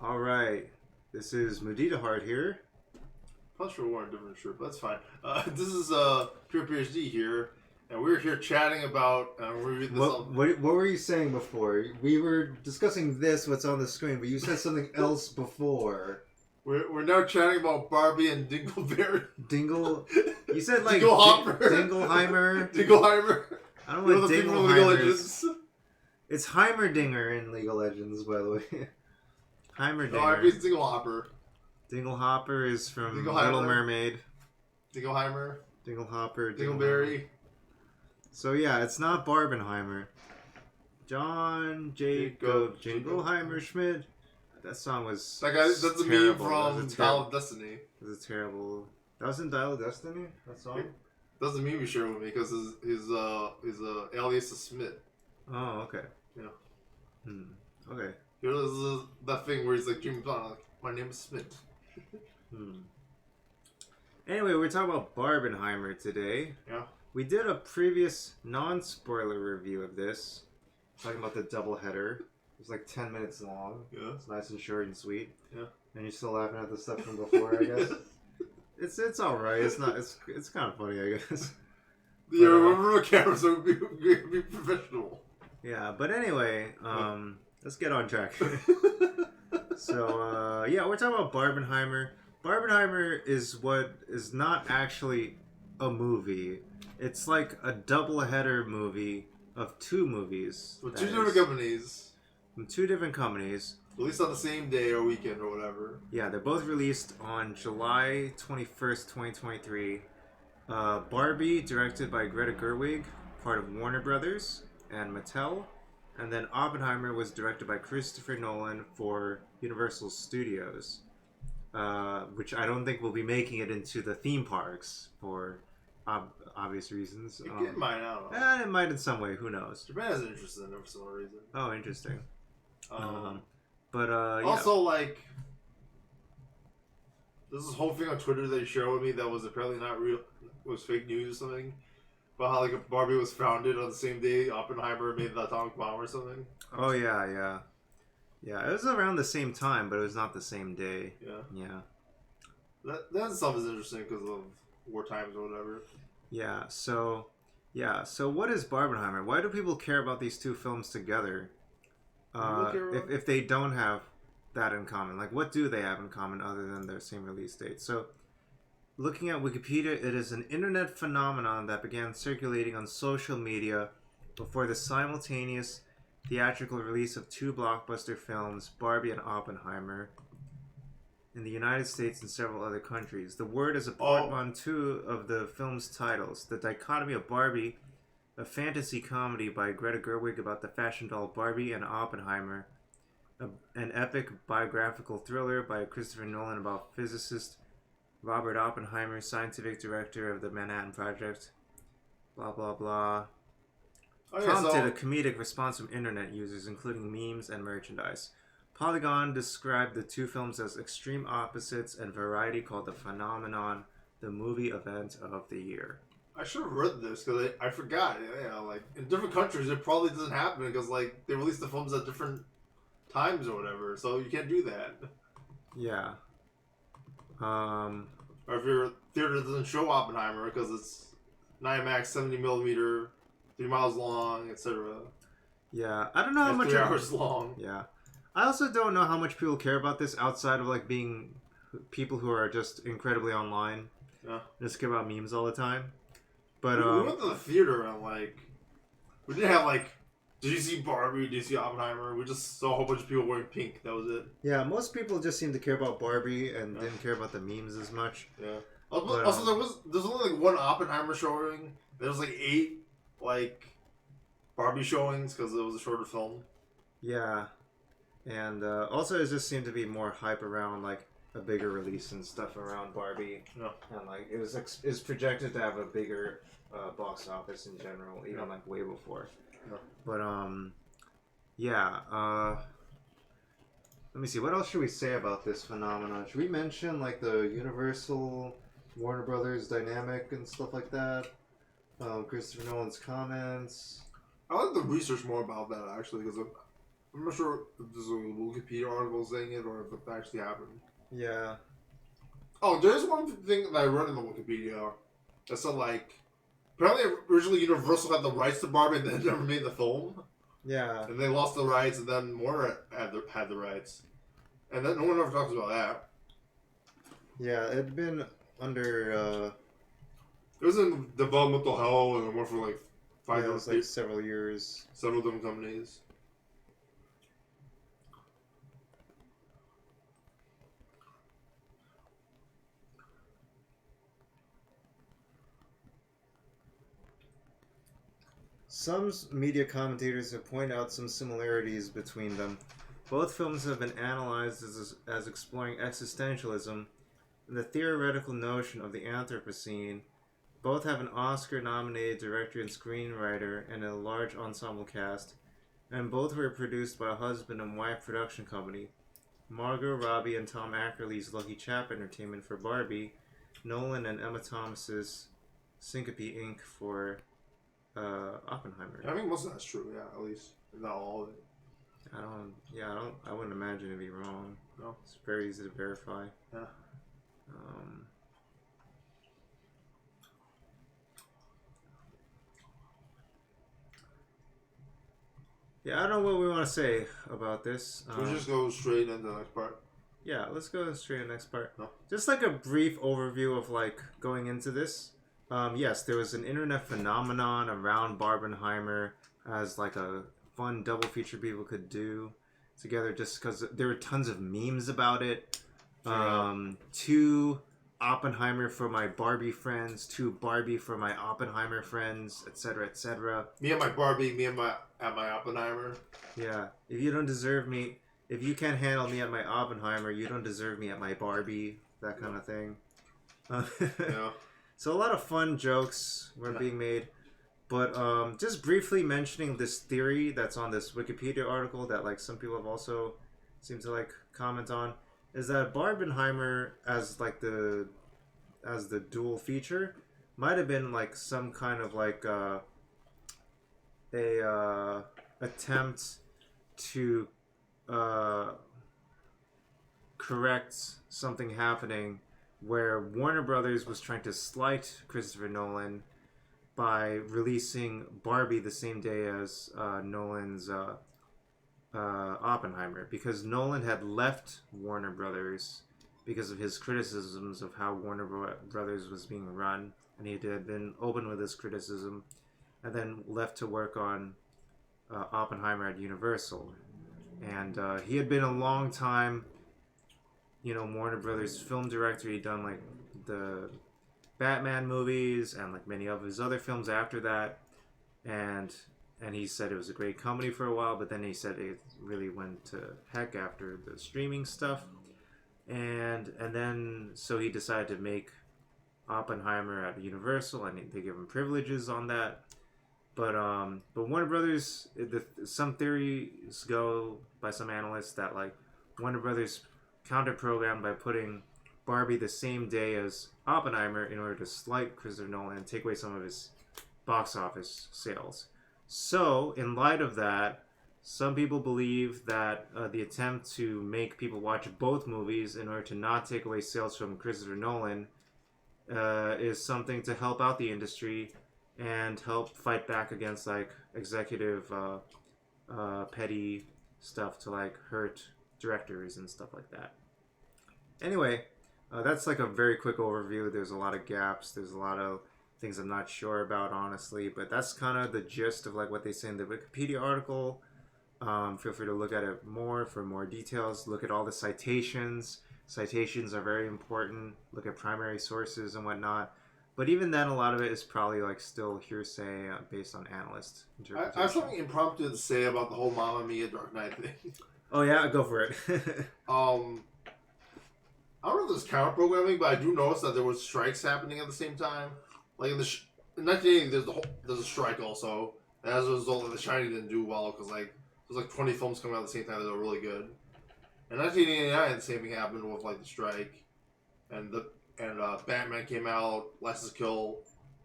All right, this is Muditaheart here. Plus, we're wearing a different shirt, but that's fine. This is PRpHD here, and we're here chatting about. What were you saying before? We were discussing what's on the screen, but you said something else before. We're now chatting about Barbie and Dingleberry. You said like Dingleheimer. Dingleheimer. I don't know what Dingleheimer is. It's Heimerdinger in League of Legends, by the way. Heimerdinger. No, I mean Dinglehopper. Dinglehopper is from Little Mermaid. Dingleheimer. Dinglehopper. Dingleberry. So yeah, it's not Barbenheimer. John Jacob Jingleheimer Schmidt. That song was that's a meme from Dial of Destiny. It was terrible. That was in Dial of Destiny? That song? That's the meme you shared with me because his alias is Smith. Oh, okay. Yeah. Okay. There's that thing where he's like Jimmy Bond, like, my name is Smith. Anyway, we're talking about Barbenheimer today. Yeah. We did a previous non-spoiler review of this, talking about the doubleheader. It was like 10 minutes long. Yeah. It's nice and short and sweet. Yeah. And you're still laughing at the stuff from before, I guess. It's all right. It's not. It's kind of funny, I guess. Yeah, remember the camera, so be professional. Yeah, but anyway, let's get on track. So yeah, we're talking about Barbenheimer. Barbenheimer is what is not actually a movie. It's like a double-header movie of two movies. With two different companies. From two different companies. Released on the same day or weekend or whatever. Yeah, they're both released on July 21st, 2023. Barbie, directed by Greta Gerwig, part of Warner Brothers and Mattel. And then Oppenheimer was directed by Christopher Nolan for Universal Studios. Which I don't think will be making it into the theme parks for obvious reasons. It might, I don't know. And it might in some way, who knows. Japan has an interest in it for some reason. Oh, interesting. But also, like, there's this whole thing on Twitter they showed me that was apparently not real, was fake news or something, about how like Barbie was founded on the same day Oppenheimer made the atomic bomb or something. Oh yeah. It was around the same time, but it was not the same day. Yeah. That stuff is interesting because of war times or whatever. So what is Barbenheimer? Why do people care about these two films together? If they don't have that in common, like what do they have in common other than their same release date? So, looking at Wikipedia, it is an internet phenomenon that began circulating on social media before the simultaneous theatrical release of two blockbuster films, Barbie and Oppenheimer, in the United States and several other countries. The word is a portmanteau of the film's titles. The dichotomy of Barbie, a fantasy comedy by Greta Gerwig about the fashion doll Barbie, and Oppenheimer, an epic biographical thriller by Christopher Nolan about physicist Robert Oppenheimer, scientific director of the Manhattan Project, blah blah blah. Prompted a comedic response from internet users, including memes and merchandise. Polygon described the two films as extreme opposites, and Variety called the phenomenon the movie event of the year. I should have read this because I forgot. Yeah, like in different countries, it probably doesn't happen because like they release the films at different times or whatever, so you can't do that. Yeah. Or if your theater doesn't show Oppenheimer because it's 9max 70mm, 3 miles long, etc. Yeah, I don't know how much. 3 hours long. Yeah, I also don't know how much people care about this outside of like being people who are just incredibly online. Yeah. Just care about memes all the time. But we went to the theater and like we didn't have like. Did you see Barbie? Did you see Oppenheimer? We just saw a whole bunch of people wearing pink. That was it. Yeah, most people just seem to care about Barbie and didn't care about the memes as much. Yeah. Also, there's only like one Oppenheimer showing. There was like 8 like Barbie showings because it was a shorter film. Yeah, and also it just seemed to be more hype around like a bigger release and stuff around Barbie. Yeah. And like it was projected to have a bigger box office in general, even like way before. Yeah. But let me see. What else should we say about this phenomenon? Should we mention like the Universal, Warner Brothers dynamic and stuff like that? Christopher Nolan's comments. I like to research more about that actually because I'm not sure if there's a Wikipedia article saying it or if it actually happened. Yeah. Oh, there's one thing that I read in the Wikipedia that said, like, apparently originally Universal had the rights to Barbie and then never made the film. Yeah. And they lost the rights, and then Warner had the rights. And then no one ever talks about that. Yeah, it'd been under... It was in developmental hell, and it went for, like, 5 it was like several years. Several different companies. Some media commentators have pointed out some similarities between them. Both films have been analyzed as exploring existentialism and the theoretical notion of the Anthropocene. Both have an Oscar-nominated director and screenwriter and a large ensemble cast, and both were produced by a husband and wife production company. Margot Robbie and Tom Ackerley's Lucky Chap Entertainment for Barbie, Nolan and Emma Thomas's Syncope Inc. for Oppenheimer. I think most of that's true, yeah, at least. Not all of it. I wouldn't imagine it'd be wrong. No. It's very easy to verify. Yeah. Yeah, I don't know what we want to say about this. We'll just go straight into the next part. Yeah, let's go straight to the next part. No. Just like a brief overview of like going into this. Yes, there was an internet phenomenon around Barbenheimer as like a fun double feature people could do together just because there were tons of memes about it. Two Oppenheimer for my Barbie friends, two Barbie for my Oppenheimer friends, etc., etc. Me and my Barbie, me and my Oppenheimer. Yeah, if you don't deserve me, if you can't handle me at my Oppenheimer, you don't deserve me at my Barbie, that kind of thing. Yeah. So a lot of fun jokes were being made, but just briefly mentioning this theory that's on this Wikipedia article that like some people have also seemed to like comment on is that Barbenheimer as the dual feature might have been like some kind of like a attempt to correct something happening where Warner Brothers was trying to slight Christopher Nolan by releasing Barbie the same day as Nolan's Oppenheimer, because Nolan had left Warner Brothers because of his criticisms of how Warner Brothers was being run, and he had been open with his criticism, and then left to work on Oppenheimer at Universal. And he had been a long time, Warner Brothers film director. He'd done like the Batman movies and like many of his other films after that, and he said it was a great company for a while, but then he said it really went to heck after the streaming stuff, and then so he decided to make Oppenheimer at Universal, and they give him privileges on that. But Warner Brothers, some theories go by some analysts that like Warner Brothers counterprogrammed by putting Barbie the same day as Oppenheimer in order to slight Christopher Nolan and take away some of his box office sales. So, in light of that, some people believe that the attempt to make people watch both movies in order to not take away sales from Christopher Nolan is something to help out the industry and help fight back against like executive petty stuff to like hurt directors and stuff like that. Anyway, that's like a very quick overview. There's a lot of gaps. There's a lot of things I'm not sure about, honestly. But that's kind of the gist of like what they say in the Wikipedia article. Feel free to look at it more for more details. Look at all the citations. Citations are very important. Look at primary sources and whatnot. But even then, a lot of it is probably like still hearsay based on analyst interpretation. I have something impromptu to say about the whole Mamma Mia Dark Knight thing. Oh yeah, go for it. I don't know if there's counter programming, but I do notice that there was strikes happening at the same time. Like in 1980, there's a strike also, and as a result, like, The Shining didn't do well because like there's like 20 films coming out at the same time that were really good. In 1989, the same thing happened with like the strike, and Batman came out, License to Kill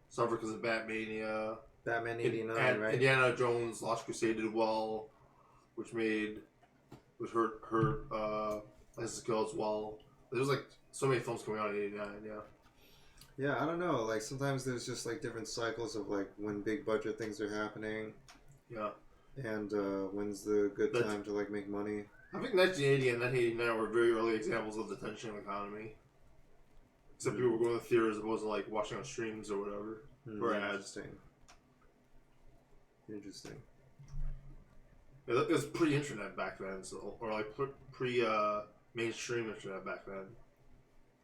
suffered because of Batmania. Batman '89, right? Indiana Jones Lost Crusade did well. which hurt License to Kill as well. There's like so many films coming out in '89. Yeah. Yeah, I don't know. Like sometimes there's just like different cycles of like when big budget things are happening. Yeah. And when's the good time to like make money? I think 1980 and 1989 were very early examples of the tension economy. Except people were going to the theater as opposed to like watching on streams or whatever. Or ads. Interesting. Yeah, it was pre-internet back then, so or like pre-mainstream internet back then.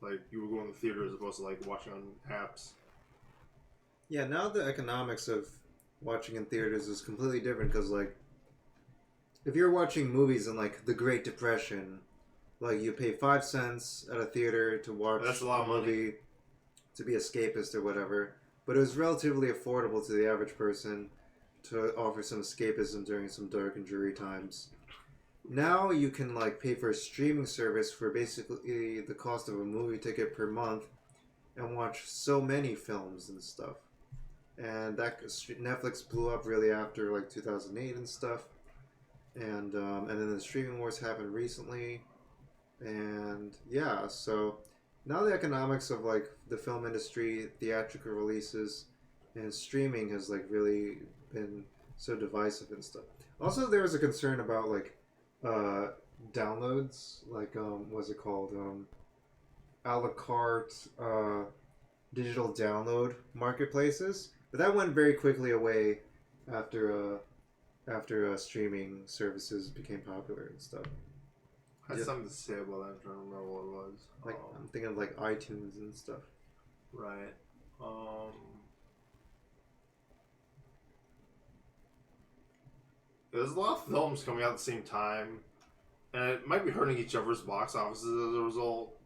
Like you were going to the theater as opposed to like watching on apps. Yeah, now the economics of watching in theaters is completely different because like if you're watching movies in like the Great Depression, like you pay 5 cents at a theater to watch a lot of movie to be escapist or whatever, but it was relatively affordable to the average person to offer some escapism during some dark and dreary times. Now you can like pay for a streaming service for basically the cost of a movie ticket per month and watch so many films and stuff. And that Netflix blew up really after like 2008 and stuff. And then the streaming wars happened recently. And yeah, so now the economics of like the film industry, theatrical releases, and streaming has like really been so divisive and stuff. Also, there was a concern about like downloads, like what's it called, a la carte digital download marketplaces, but that went very quickly away after streaming services became popular and stuff. I had something to say about that. I'm trying to remember what it was. Like I'm thinking of like iTunes and stuff. Right. There's a lot of films coming out at the same time, and it might be hurting each other's box offices as a result.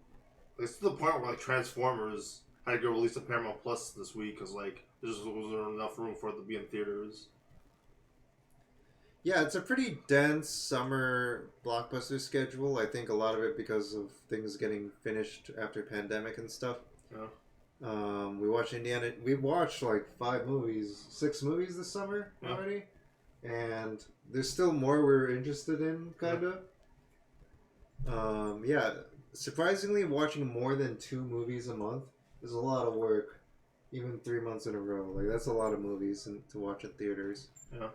Like, it's to the point where like Transformers had to go release to Paramount Plus this week because like there just wasn't enough room for it to be in theaters. Yeah, it's a pretty dense summer blockbuster schedule. I think a lot of it because of things getting finished after pandemic and stuff. Yeah. We watched Indiana. We watched like 6 movies this summer already, and there's still more we're interested in, kind of. Yeah, surprisingly, watching more than 2 movies a month is a lot of work, even 3 months in a row. Like that's a lot of movies to watch in theaters. Yeah.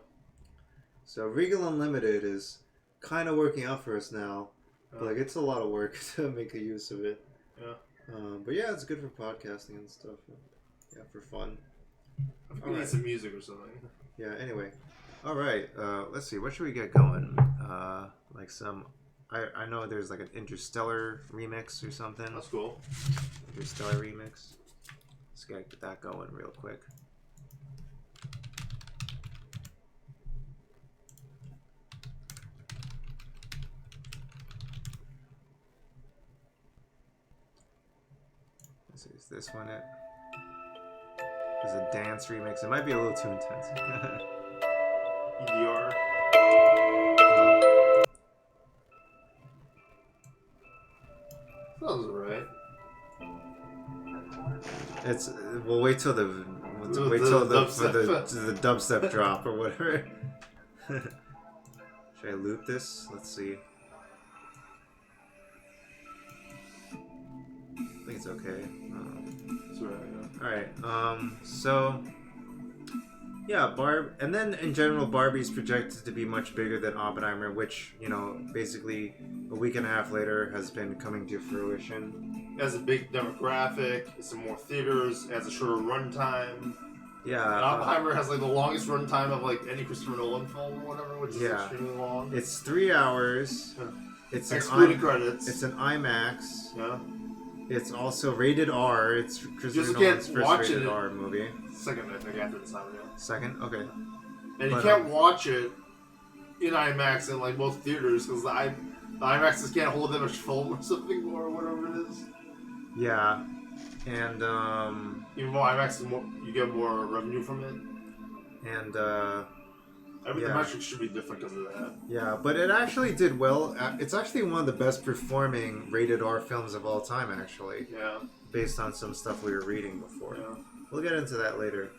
So Regal Unlimited is kind of working out for us now. But, like it's a lot of work to make a use of it. Yeah. But yeah, it's good for podcasting and stuff. Yeah, for fun. I think we need some music or something. Yeah. Anyway, all right. Let's see. What should we get going? Like some. I know there's like an Interstellar remix or something. That's cool. Interstellar remix. Let's get that going real quick. Is this one it? There's a dance remix. It might be a little too intense. EDR. Sounds right. It's. We'll wait till the dubstep drop or whatever. Should I loop this? Let's see. I think it's okay. That's right. Yeah. All right. So. Yeah, and then in general, Barbie's projected to be much bigger than Oppenheimer, which, basically a week and a half later has been coming to fruition. It has a big demographic, it's in more theaters, it has a shorter runtime. Yeah. And Oppenheimer has like the longest runtime of like any Christopher Nolan film or whatever, which is extremely long. It's 3 hours. Yeah. It's excluding credits. It's an IMAX. Yeah. It's also rated R. It's Christopher Nolan's first rated R movie. Second, I think, after this time, yeah. Second? Okay. And you can't watch it in IMAX in like most theaters because the IMAXs can't hold that much film or something or whatever it is. Yeah. And even though IMAX is more, you get more revenue from it. And the metrics should be different because of that. Yeah, but it actually did well. It's actually one of the best performing rated R films of all time, actually. Yeah. Based on some stuff we were reading before. Yeah. We'll get into that later.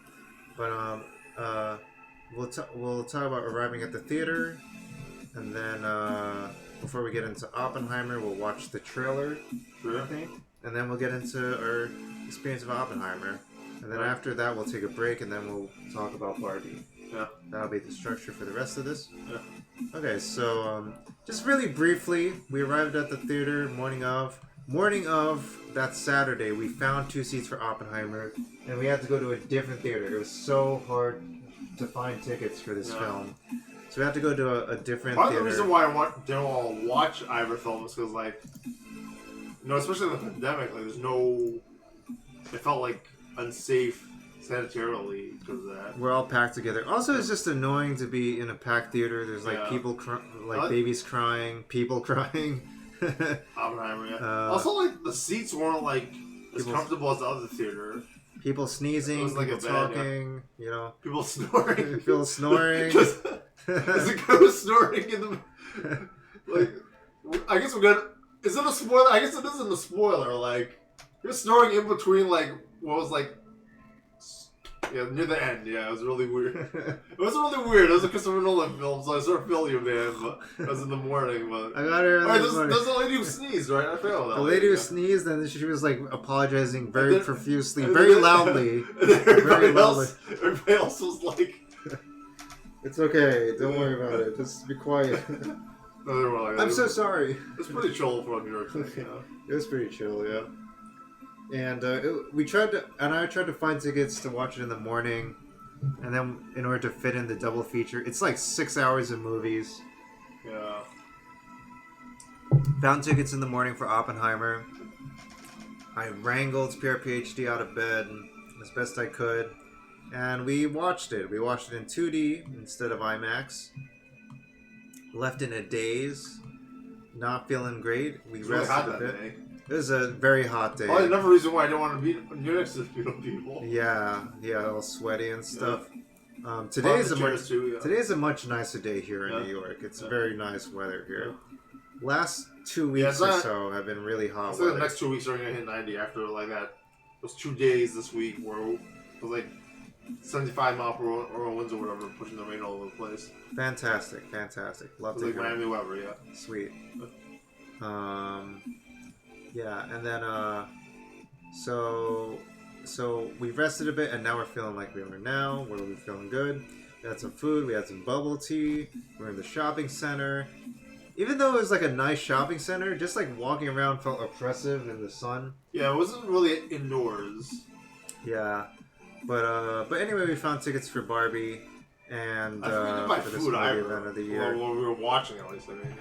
But we'll talk about arriving at the theater, And then before we get into Oppenheimer, we'll watch the trailer, Sure. I think. And then we'll get into our experience of Oppenheimer. And then after that, we'll take a break, and then we'll talk about Barbie. Yeah. That'll be the structure for the rest of this. Yeah. Okay, so just really briefly, we arrived at the theater morning of that Saturday. We found 2 seats for Oppenheimer, and we had to go to a different theater. It was so hard to find tickets for this film. So we had to go to a different Part theater. of the reason why I don't want to watch either film is because, like, you know, especially in the pandemic, like, there's no... It felt, like, unsafe sanitarily because of that. We're all packed together. Also, it's just annoying to be in a packed theater. There's, like, people, babies crying, people crying. Oppenheimer, yeah. Also, like, the seats weren't, like, as comfortable as the other theater. People sneezing, like people talking, you know. People snoring. People snoring. There's a ghost snoring in the... Like, I guess we're gonna... Is it a spoiler? I guess it isn't a spoiler. Like, you're snoring in between, like, what was, like... Yeah, near the end. Yeah, it was really weird. It was really weird. It was a Christopher Nolan film, so I sort of feel you, man. But it was in the morning, but... I got her. Alright, there's a lady who sneezed, right? I failed that. The lady who sneezed, and she was, like, apologizing very profusely, very loudly. Everybody else was like... It's okay. Don't worry about it. Just be quiet. No, they were like, I'm so sorry. It's pretty chill for a New York thing, you know? It was pretty chill, yeah. And I tried to find tickets to watch it in the morning, and then in order to fit in the double feature, it's like 6 hours of movies. Yeah. Found tickets in the morning for Oppenheimer. I wrangled PRpHD out of bed as best I could, and we watched it. We watched it in 2D instead of IMAX. Left in a daze, not feeling great. We rested a bit. It was a very hot day. Probably another reason why I didn't want to be next to people. Yeah, all sweaty and stuff. Yeah. Today's a much nicer day here in New York. It's very nice weather here. Yeah. Last 2 weeks or so have been really hot. The next 2 weeks are gonna hit 90 after like that. Those 2 days this week where it was like 75 mile per hour winds or whatever, pushing the rain all over the place. Fantastic. Love to like Miami weather, yeah. Sweet. Yeah, and then so we rested a bit, and now we're feeling like we are now. We're feeling good. We had some food. We had some bubble tea. We're in the shopping center. Even though it was like a nice shopping center, just like walking around felt oppressive in the sun. Yeah, it wasn't really indoors. Yeah, but anyway, we found tickets for Barbie and for this movie event of the year. Well, we were watching at least. I mean,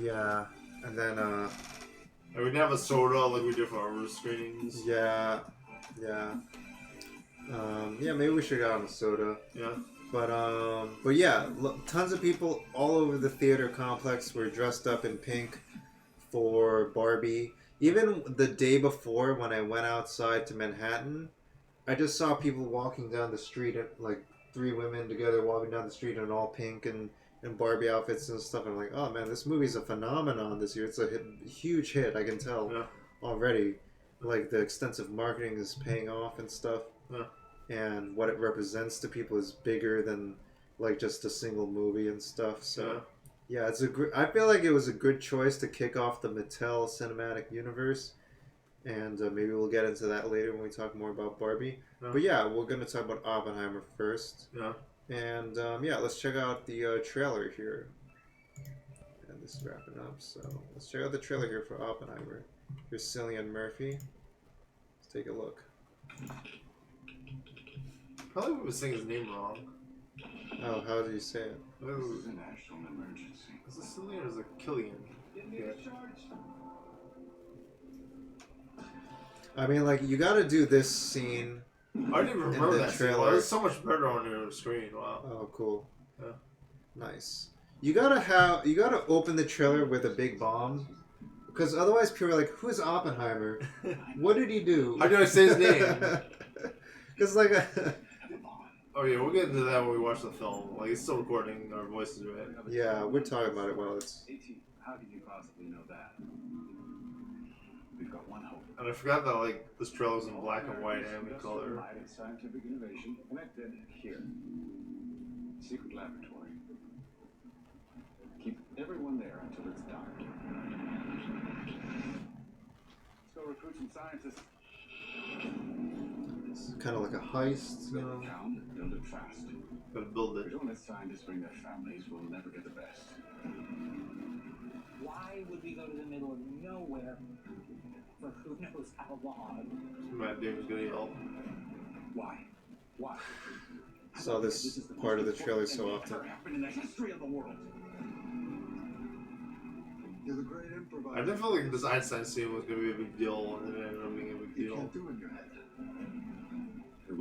yeah, and then and we didn't have a soda like we did for our screenings. Yeah. Maybe we should have gotten a soda. Yeah. But yeah, tons of people all over the theater complex were dressed up in pink for Barbie. Even the day before, when I went outside to Manhattan, I just saw people walking down the street, like 3 women together walking down the street in all pink and Barbie outfits and stuff. I'm like, oh man, this movie's a phenomenon this year. It's a huge hit, I can tell already. Like, the extensive marketing is paying off and stuff. Yeah. And what it represents to people is bigger than like just a single movie and stuff. So yeah, it's I feel like it was a good choice to kick off the Mattel cinematic universe, and maybe we'll get into that later when we talk more about Barbie. But yeah, we're gonna talk about Oppenheimer first. Yeah. And let's check out the trailer here. And this is wrapping up, so let's check out the trailer here for Oppenheimer. Here's Cillian Murphy. Let's take a look. Probably we were saying his name wrong. Oh, how do you say it? This is a national emergency. Is it Cillian or is it Killian? Yeah. I mean, like, you gotta do this scene. I didn't even remember that trailer. It's so much better on your screen. Wow. Oh, cool. Yeah. Nice. You gotta open the trailer with a big bomb. Because otherwise people are like, who's Oppenheimer? What did he do? How do I say his name? Because like... Oh yeah, we'll get into that when we watch the film. Like, it's still recording our voices, right? Yeah, we're talking about it while it's... How could you possibly know that? We've got one hope. And I forgot that, like, this trailer's in black and white and in color. Scientific innovation connected here. Secret laboratory. Keep Everyone there until it's dark. Let's go recruit some scientists. It's kind of like a heist, you know. Build a town, build it fast. Gotta build it. We don't let scientists bring their families, we'll never get the best. Why would we go to the middle of nowhere for who knows how long? Matt Damon's gonna yell. Why? Why? Saw this part of the trailer so often. Ever happened in the history of the world. You're the great improviser. I didn't feel like this Einstein scene was gonna be a big deal, and then it ended up being a big You deal. can't do it in your head.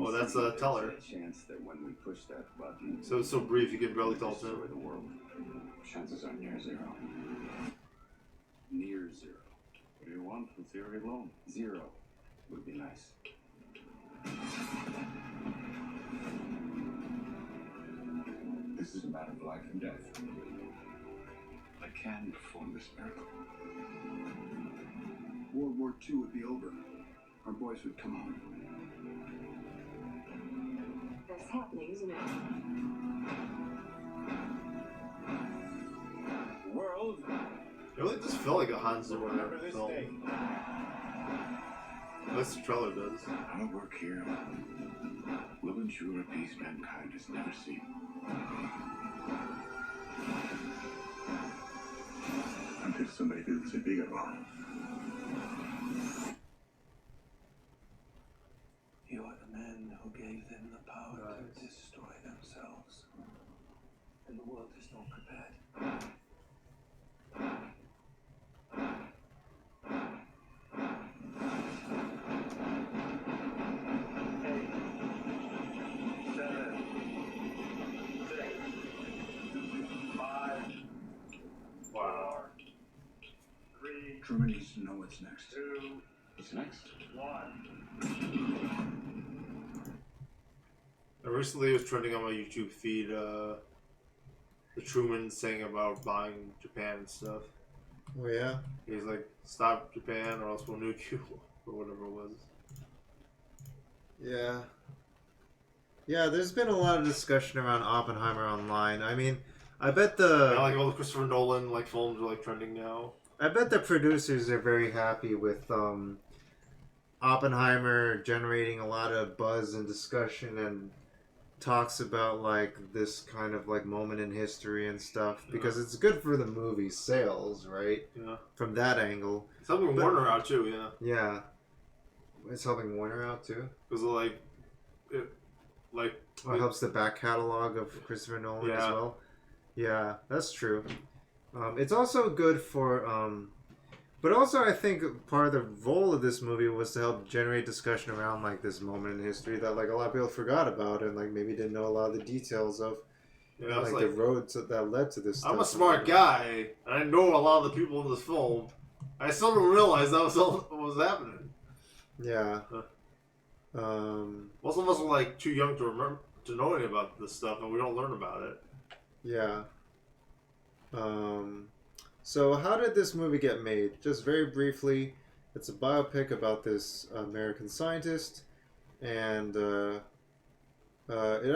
Oh, that's a teller. There's a chance that when we push that button, So it's so brief you can barely tell it's destroy him. the world. Chances are near zero. Near zero. What do you want from theory alone? Zero would be nice. This is a matter of life and death. I can perform this miracle. World War II would be over. Our boys would come home. That's happening, isn't it? The world. It really just felt like a Hans Zimmer film. At least the trailer does. Our work here will ensure a peace mankind has never seen. Until somebody builds a bigger one. You are the men who gave them the power to destroy themselves. And the world is not prepared. Wow. Truman needs to know what's next. What's next? I recently was trending on my YouTube feed, the Truman saying about buying Japan and stuff. Oh yeah. He's like, stop Japan or else we'll nuke you, or whatever it was. Yeah. Yeah, there's been a lot of discussion around Oppenheimer online. I mean, I bet the Yeah, like all the Christopher Nolan like films are like trending now. I bet the producers are very happy with Oppenheimer generating a lot of buzz and discussion and talks about like this kind of like moment in history and stuff because it's good for the movie sales, right? Yeah. From that angle. It's helping Warner out too, yeah. Yeah. It's helping Warner out too. Because it helps the back catalog of Christopher Nolan as well. Yeah, that's true. It's also good for, but also I think part of the role of this movie was to help generate discussion around like this moment in history that like a lot of people forgot about and like maybe didn't know a lot of the details of, like the roads that led to this. I'm a smart guy, and I know a lot of the people in this film. I still don't realize that was all what was happening. Yeah. Most of us were like too young to remember to know anything about this stuff, and we don't learn about it. Yeah. So how did this movie get made? Just very briefly, it's a biopic about this American scientist, and it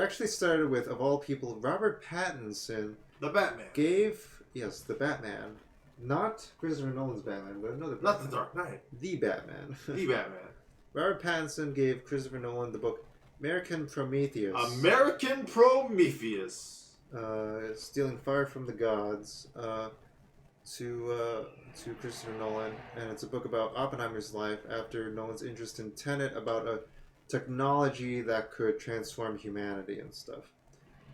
actually started with, of all people, Robert Pattinson. The Batman. The Batman. Not Christopher Nolan's Batman, but another Batman. Not the Dark Knight. The Batman. The Batman. Robert Pattinson gave Christopher Nolan the book American Prometheus. American Prometheus. Stealing Fire from the Gods to Christopher Nolan, and it's a book about Oppenheimer's life after Nolan's interest in Tenet about a technology that could transform humanity and stuff.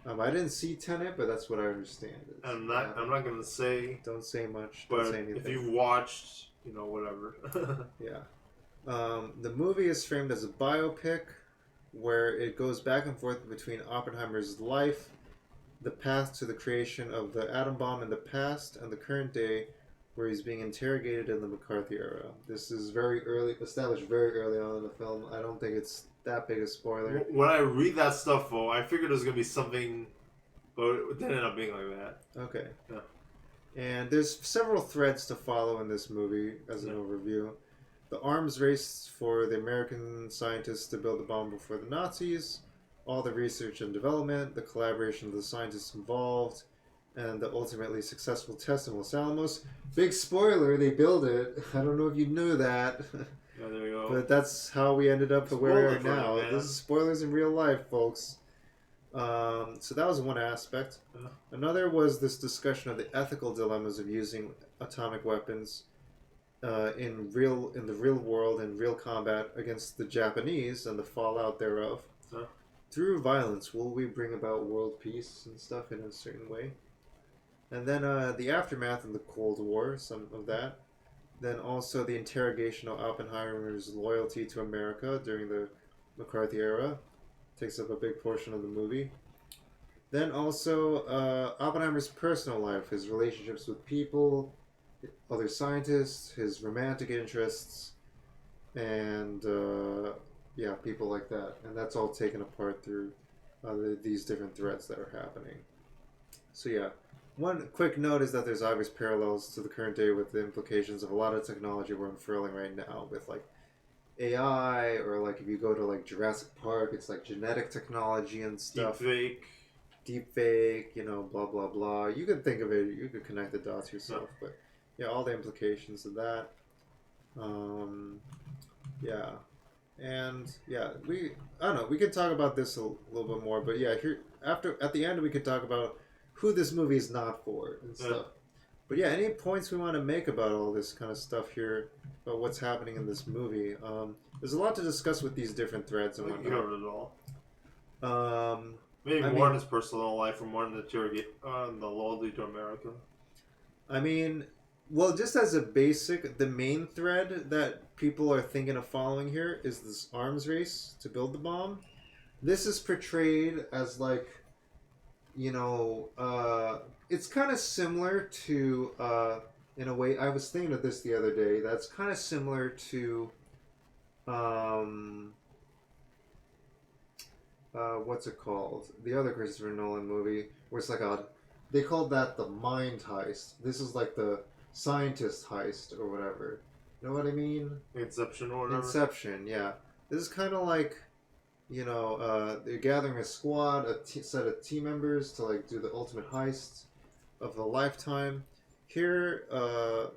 I didn't see Tenet, but that's what I understand. I'm not gonna say. Don't say much. But Don't say anything. if you've watched, whatever. Yeah. The movie is framed as a biopic where it goes back and forth between Oppenheimer's life, the path to the creation of the atom bomb in the past, and the current day where he's being interrogated in the McCarthy era. This is established very early on in the film. I don't think it's that big a spoiler. When I read that stuff, though, I figured it was gonna be something, but it didn't end up being like that. Okay. Yeah. And there's several threads to follow in this movie as an overview. The arms race for the American scientists to build the bomb before the Nazis, all the research and development, the collaboration of the scientists involved, and the ultimately successful test in Los Alamos. Big spoiler, they build it. I don't know if you knew that. Yeah, there you go. But that's how we ended up where we are Spoiler now. for you, man. This is spoilers in real life, folks. So that was one aspect. Yeah. Another was this discussion of the ethical dilemmas of using atomic weapons in the real world in real combat against the Japanese and the fallout thereof. Huh? Through violence, will we bring about world peace and stuff in a certain way? And then the aftermath of the Cold War, some of that. Then also the interrogation of Oppenheimer's loyalty to America during the McCarthy era. Takes up a big portion of the movie. Then also Oppenheimer's personal life, his relationships with people, other scientists, his romantic interests, and people like that. And that's all taken apart through these different threads that are happening. So yeah, one quick note is that there's obvious parallels to the current day with the implications of a lot of technology we're unfurling right now with like AI, or like if you go to like Jurassic Park, it's like genetic technology and stuff. Deepfake, blah blah blah. You could think of it, you could connect the dots yourself, but yeah, all the implications of that. I don't know, we could talk about this a little bit more, but yeah, here at the end we could talk about who this movie is not for and stuff. But yeah, any points we want to make about all this kind of stuff here, about what's happening in this movie? There's a lot to discuss with these different threads and whatnot. Covered it all. Maybe more in his personal life, or more in the loyalty to America. I mean, well, just as a basic, the main thread that people are thinking of following here is this arms race to build the bomb. This is portrayed as like, it's kind of similar to, in a way, I was thinking of this the other day, that's kind of similar to, what's it called? The other Christopher Nolan movie, where it's like they called that the mind heist. This is like the scientist heist or whatever. You know what I mean? Inception or whatever? Inception, yeah. This is kind of like, they're gathering a squad, set of team members to like do the ultimate heist of a lifetime. Here,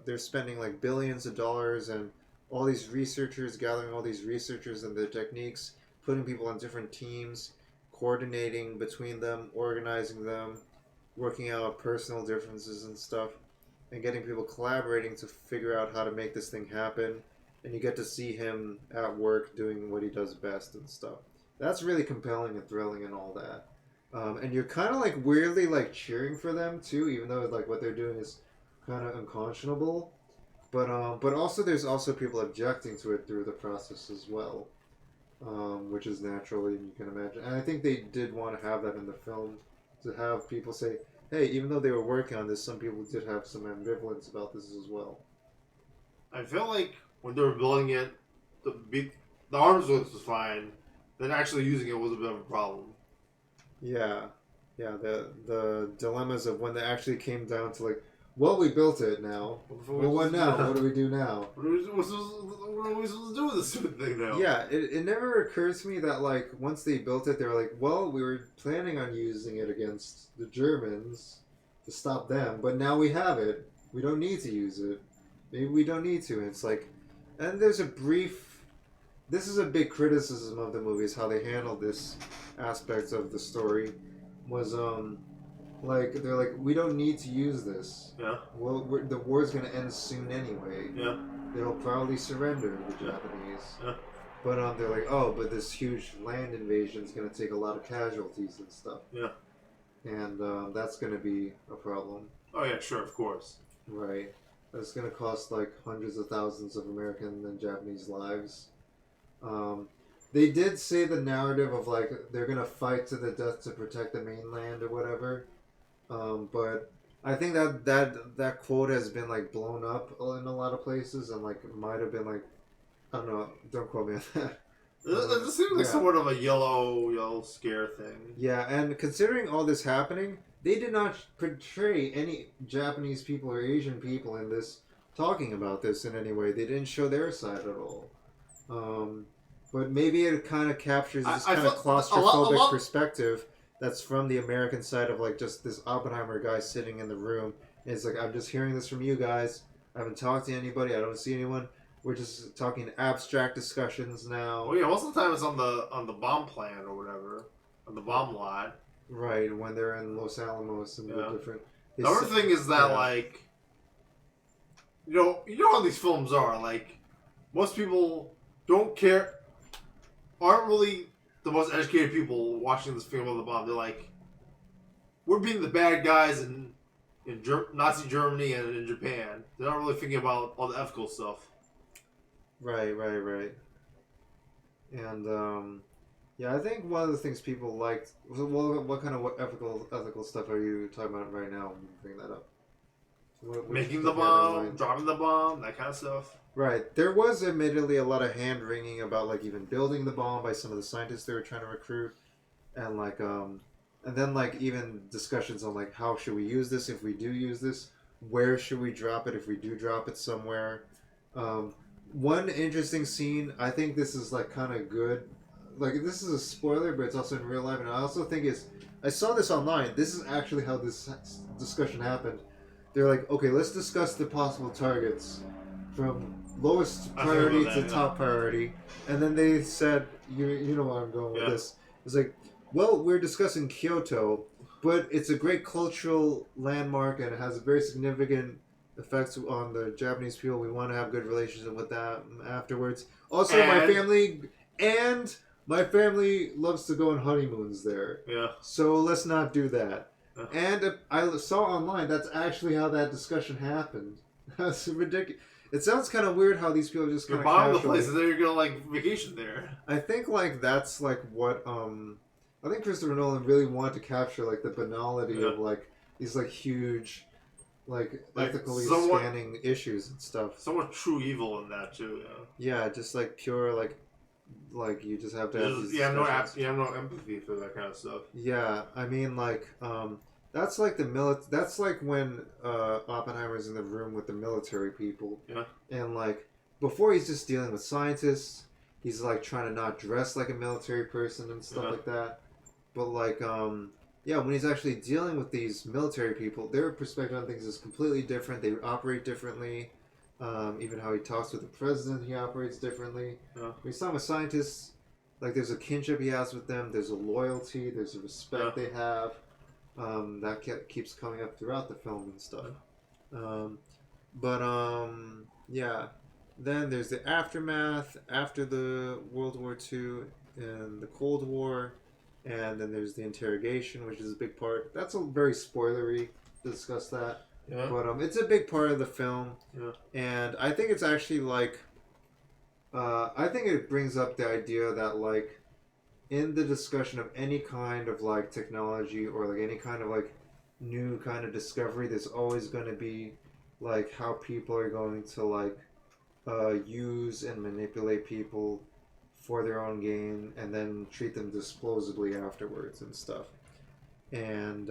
they're spending like billions of dollars, and all these researchers, gathering all these researchers and their techniques, putting people on different teams, coordinating between them, organizing them, working out personal differences and stuff, and getting people collaborating to figure out how to make this thing happen. And you get to see him at work doing what he does best and stuff. That's really compelling and thrilling and all that. And you're kind of like weirdly like cheering for them too, even though like what they're doing is kind of unconscionable. But also there's also people objecting to it through the process as well, which is natural, you can imagine. And I think they did want to have that in the film, to have people say, hey, even though they were working on this, some people did have some ambivalence about this as well. I feel like when they were building it, the arms race was fine. Then actually using it was a bit of a problem. Yeah, the dilemmas of when they actually came down to like, well, we built it now. Well, what now? What do we do now? What are we supposed to do with this stupid thing now? Yeah, it never occurred to me that like once they built it, they were like, well, we were planning on using it against the Germans to stop them, but now we have it. We don't need to use it. Maybe we don't need to. And it's like, and there's a brief. This is a big criticism of the movie, is how they handled this aspect of the story. Was like they're like, we don't need to use this. Yeah. Well, the war's gonna end soon anyway. Yeah. They'll probably surrender, the Japanese. Yeah. But they're like, oh, but this huge land invasion is gonna take a lot of casualties and stuff. Yeah. And that's gonna be a problem. Oh yeah, sure, of course. Right. It's gonna cost like hundreds of thousands of American and Japanese lives. They did say the narrative of like they're gonna fight to the death to protect the mainland or whatever, but I think that quote has been like blown up in a lot of places, and like it might have been like, I don't know, don't quote me on that. It seems like somewhat of a yellow scare thing. Yeah, and considering all this happening, they did not portray any Japanese people or Asian people in this talking about this in any way. They didn't show their side at all. But maybe it kind of captures this kind of claustrophobic perspective that's from the American side of like just this Oppenheimer guy sitting in the room. And it's like, I'm just hearing this from you guys. I haven't talked to anybody. I don't see anyone. We're just talking abstract discussions now. Well, yeah, most of the time it's on the bomb plant or whatever, on the bomb lot. Right, when they're in Los Alamos and the different. The other thing is that like, you know how these films are. Like, most people don't care, aren't really the most educated people watching this film on the bomb. They're like, we're being the bad guys in Nazi Germany and in Japan. They're not really thinking about all the ethical stuff. Right. And yeah, I think one of the things people liked. Well, what kind of ethical stuff are you talking about right now? When you bring that up. Making the bomb, dropping the bomb, that kind of stuff. Right. There was admittedly a lot of hand wringing about like even building the bomb by some of the scientists they were trying to recruit, and like and then like even discussions on like how should we use this if we do use this, where should we drop it if we do drop it somewhere. One interesting scene, I think this is like kind of good. Like this is a spoiler, but it's also in real life, and I also think I saw this online. This is actually how this discussion happened. They're like, okay, let's discuss the possible targets from lowest priority to top priority, and then they said, you know where I'm going with this. It's like, well, we're discussing Kyoto, but it's a great cultural landmark and it has a very significant effects on the Japanese people. We want to have good relationship with that afterwards. Also, my family loves to go on honeymoons there. Yeah. So let's not do that. And I saw online that's actually how that discussion happened. That's ridiculous. It sounds kind of weird how these people just kind of bottom of the place and then you're gonna like vacation there. I think like that's like what I think Christopher Nolan really wanted to capture like the banality of like these like huge like ethically spanning issues and stuff. Somewhat true evil in that too. Yeah, just like pure like you just have to have these you have no empathy for that kind of stuff. Yeah, I mean like that's like that's like when Oppenheimer's in the room with the military people. Yeah. And like before he's just dealing with scientists, he's like trying to not dress like a military person and stuff like that. But like yeah, when he's actually dealing with these military people, their perspective on things is completely different. They operate differently. Even how he talks with the president, he operates differently. Yeah. When he's talking with scientists, like there's a kinship he has with them. There's a loyalty. There's a respect they have. That keeps coming up throughout the film and stuff. Yeah. Then there's the aftermath after the World War II and the Cold War. And then there's the interrogation, which is a big part. That's a very spoilery to discuss that. Yeah. But it's a big part of the film. Yeah. And I think it's actually like... I think it brings up the idea that like in the discussion of any kind of like technology or like any kind of like new kind of discovery, there's always going to be like how people are going to like use and manipulate people for their own gain and then treat them disposably afterwards and stuff. And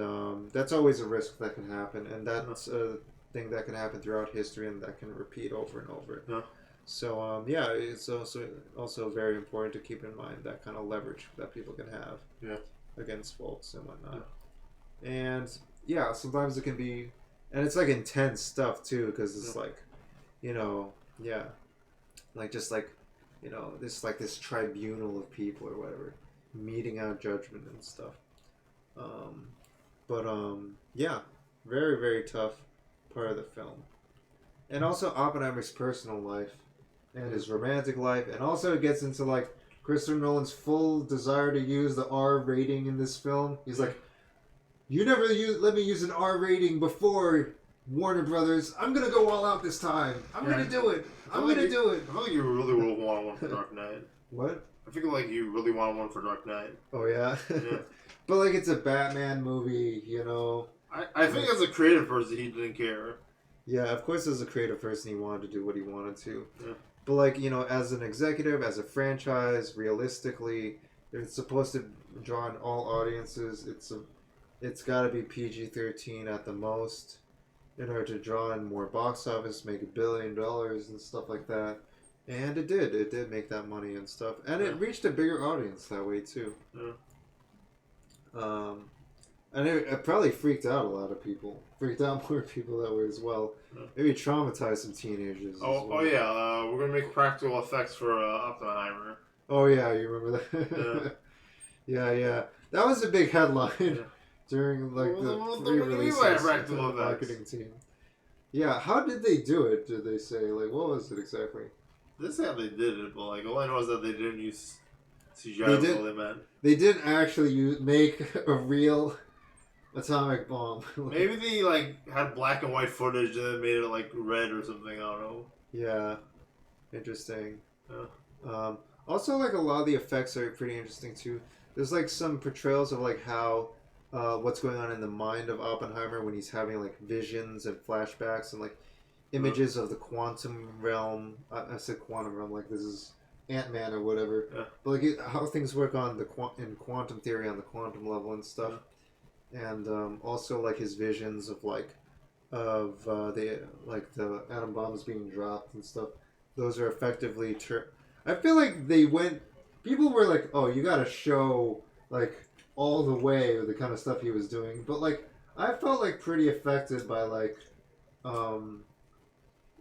that's always a risk that can happen, and that's a thing that can happen throughout history and that can repeat over and over. Yeah. So yeah, it's also very important to keep in mind that kind of leverage that people can have against folks and whatnot. Yeah. And yeah, sometimes it can be, and it's like intense stuff too, because it's like, like just like, this like this tribunal of people or whatever, meting out judgment and stuff. Yeah, very, very tough part of the film. And also Oppenheimer's personal life and his romantic life, and also it gets into like Christopher Nolan's full desire to use the R rating in this film. He's like, you never let me use an R rating before, Warner Brothers. I'm gonna go all out this time. I'm gonna do it. I'm gonna do it. I feel like you really will want one for Dark Knight. What? I feel like you really want one for Dark Knight. Oh yeah. But like it's a Batman movie, I think as a creative person, he didn't care. Yeah, of course, as a creative person, he wanted to do what he wanted to. Yeah. But like as an executive, as a franchise, realistically, if it's supposed to draw in all audiences, it's got to be PG-13 at the most, in order to draw in more box office, make $1 billion and stuff like that. And it did. It did make that money and stuff, and it reached a bigger audience that way too. Yeah. And it probably freaked out a lot of people. Freaked out more people that way as well. Yeah. Maybe traumatized some teenagers. Oh yeah, we're gonna make practical effects for Oppenheimer. Oh yeah, you remember that? Yeah. That was a big headline during like the pre-release marketing team. Yeah, how did they do it? Did they say like what was it exactly? This is how they did it, but like all I know is that they didn't use CGI. That's all they meant. They didn't actually make a real atomic bomb. Maybe they like had black and white footage and then made it like red or something. I don't know. Yeah, interesting. Yeah. Also, like a lot of the effects are pretty interesting too. There's like some portrayals of like how what's going on in the mind of Oppenheimer when he's having like visions and flashbacks and like images of the quantum realm. I said quantum realm, like this is Ant-Man or whatever. Yeah. But like how things work on the in quantum theory on the quantum level and stuff. Yeah. And also like his visions of like the atom bombs being dropped and stuff. Those are effectively I feel like people were like, oh, you gotta show like all the way the kind of stuff he was doing, but like I felt like pretty affected by like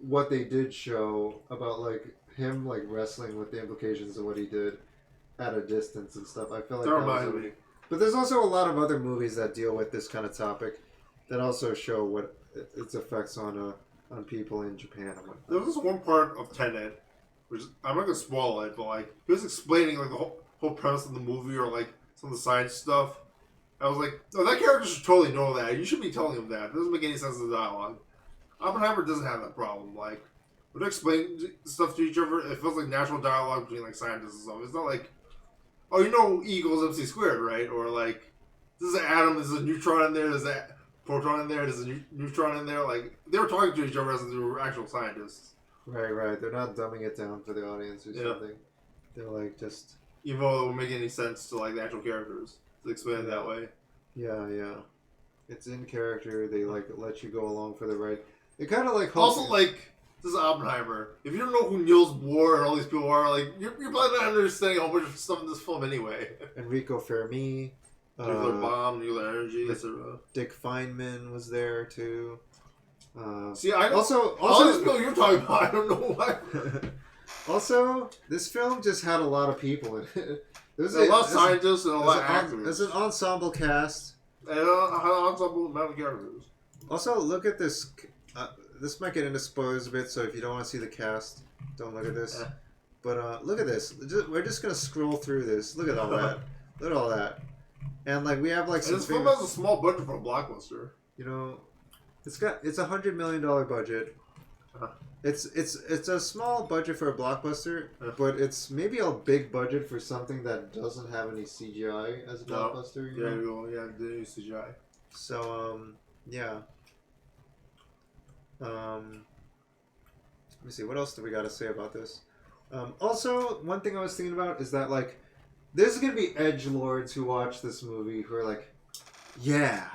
what they did show about like him like wrestling with the implications of what he did at a distance and stuff. I feel like that was really... But there's also a lot of other movies that deal with this kind of topic that also show what its effects on people in Japan and whatnot. There was this one part of Tenet, which I'm not gonna spoil it, but like he was explaining like the whole premise of the movie or like some of the science stuff. I was like, oh, that character should totally know that. You should be telling him that. It doesn't make any sense in the dialogue. Oppenheimer doesn't have that problem. Like when they explain stuff to each other, it feels like natural dialogue between like scientists and stuff. It's not like, oh, you know E equals MC squared, right? Or like, this is an atom, there's a neutron in there, there's a proton in there, there's a neutron in there. Like, they were talking to each other as if they were actual scientists. Right. They're not dumbing it down for the audience or something. They're like just... Even though it won't make any sense to like the actual characters to explain it that way. Yeah. It's in character. They like let you go along for the ride. They kind of like... Also, like... This is Oppenheimer. If you don't know who Niels Bohr and all these people are, like, you're probably not understanding a whole bunch of stuff in this film anyway. Enrico Fermi. Nuclear bomb, nuclear energy, etc. Dick Feynman was there, too. See, I also all these people you're talking about, I don't know why. Also, this film just had a lot of people in it. There's a lot of scientists and a lot of actors. There's an ensemble cast. And an ensemble amount of characters. Also, look at this... this might get into spoilers a bit, so if you don't want to see the cast, don't look at this. But look at this. We're just gonna scroll through this. Look at all that. Look at all that. And like we have like some. This film has a small budget for a blockbuster. You know, it's $100 million budget. It's a small budget for a blockbuster, but it's maybe a big budget for something that doesn't have any CGI as a blockbuster. You know? They use CGI. So yeah. Let me see. What else do we got to say about this? Also, one thing I was thinking about is that like, there's gonna be edgelords who watch this movie who are like, "Yeah,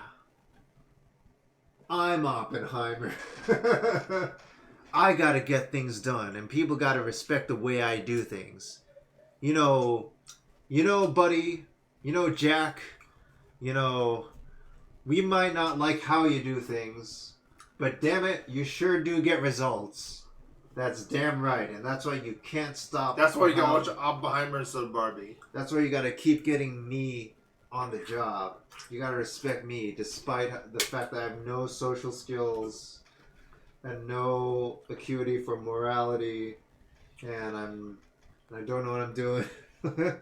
I'm Oppenheimer. I gotta get things done, and people gotta respect the way I do things. You know, buddy. You know, Jack. You know, we might not like how you do things." But damn it, you sure do get results. That's damn right, and that's why you can't stop. That's why you gotta watch Oppenheimer instead of Barbie. That's why you gotta keep getting me on the job. You gotta respect me, despite the fact that I have no social skills and no acuity for morality, and I don't know what I'm doing. So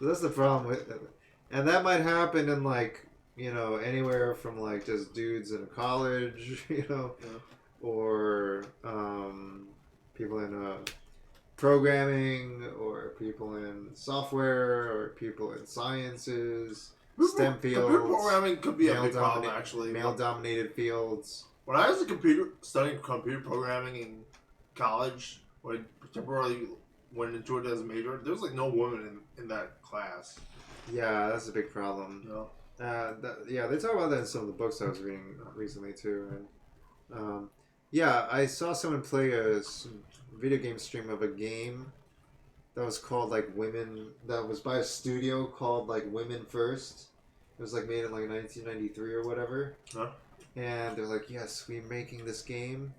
that's the problem with it. And that might happen in like, you know, anywhere from like just dudes in college, you know, or people in programming, or people in software, or people in sciences, STEM fields. Computer programming could be a big problem, actually. Male-dominated fields. When I was studying computer programming in college, when I temporarily went into it as a major, there was like no women in that class. Yeah, that's a big problem. No. Yeah, they talk about that in some of the books I was reading recently too. And yeah, I saw someone play a video game stream of a game that was called like Women. That was by a studio called like Women First, It was like made in like 1993 or whatever. Huh? And they're like, yes, we're making this game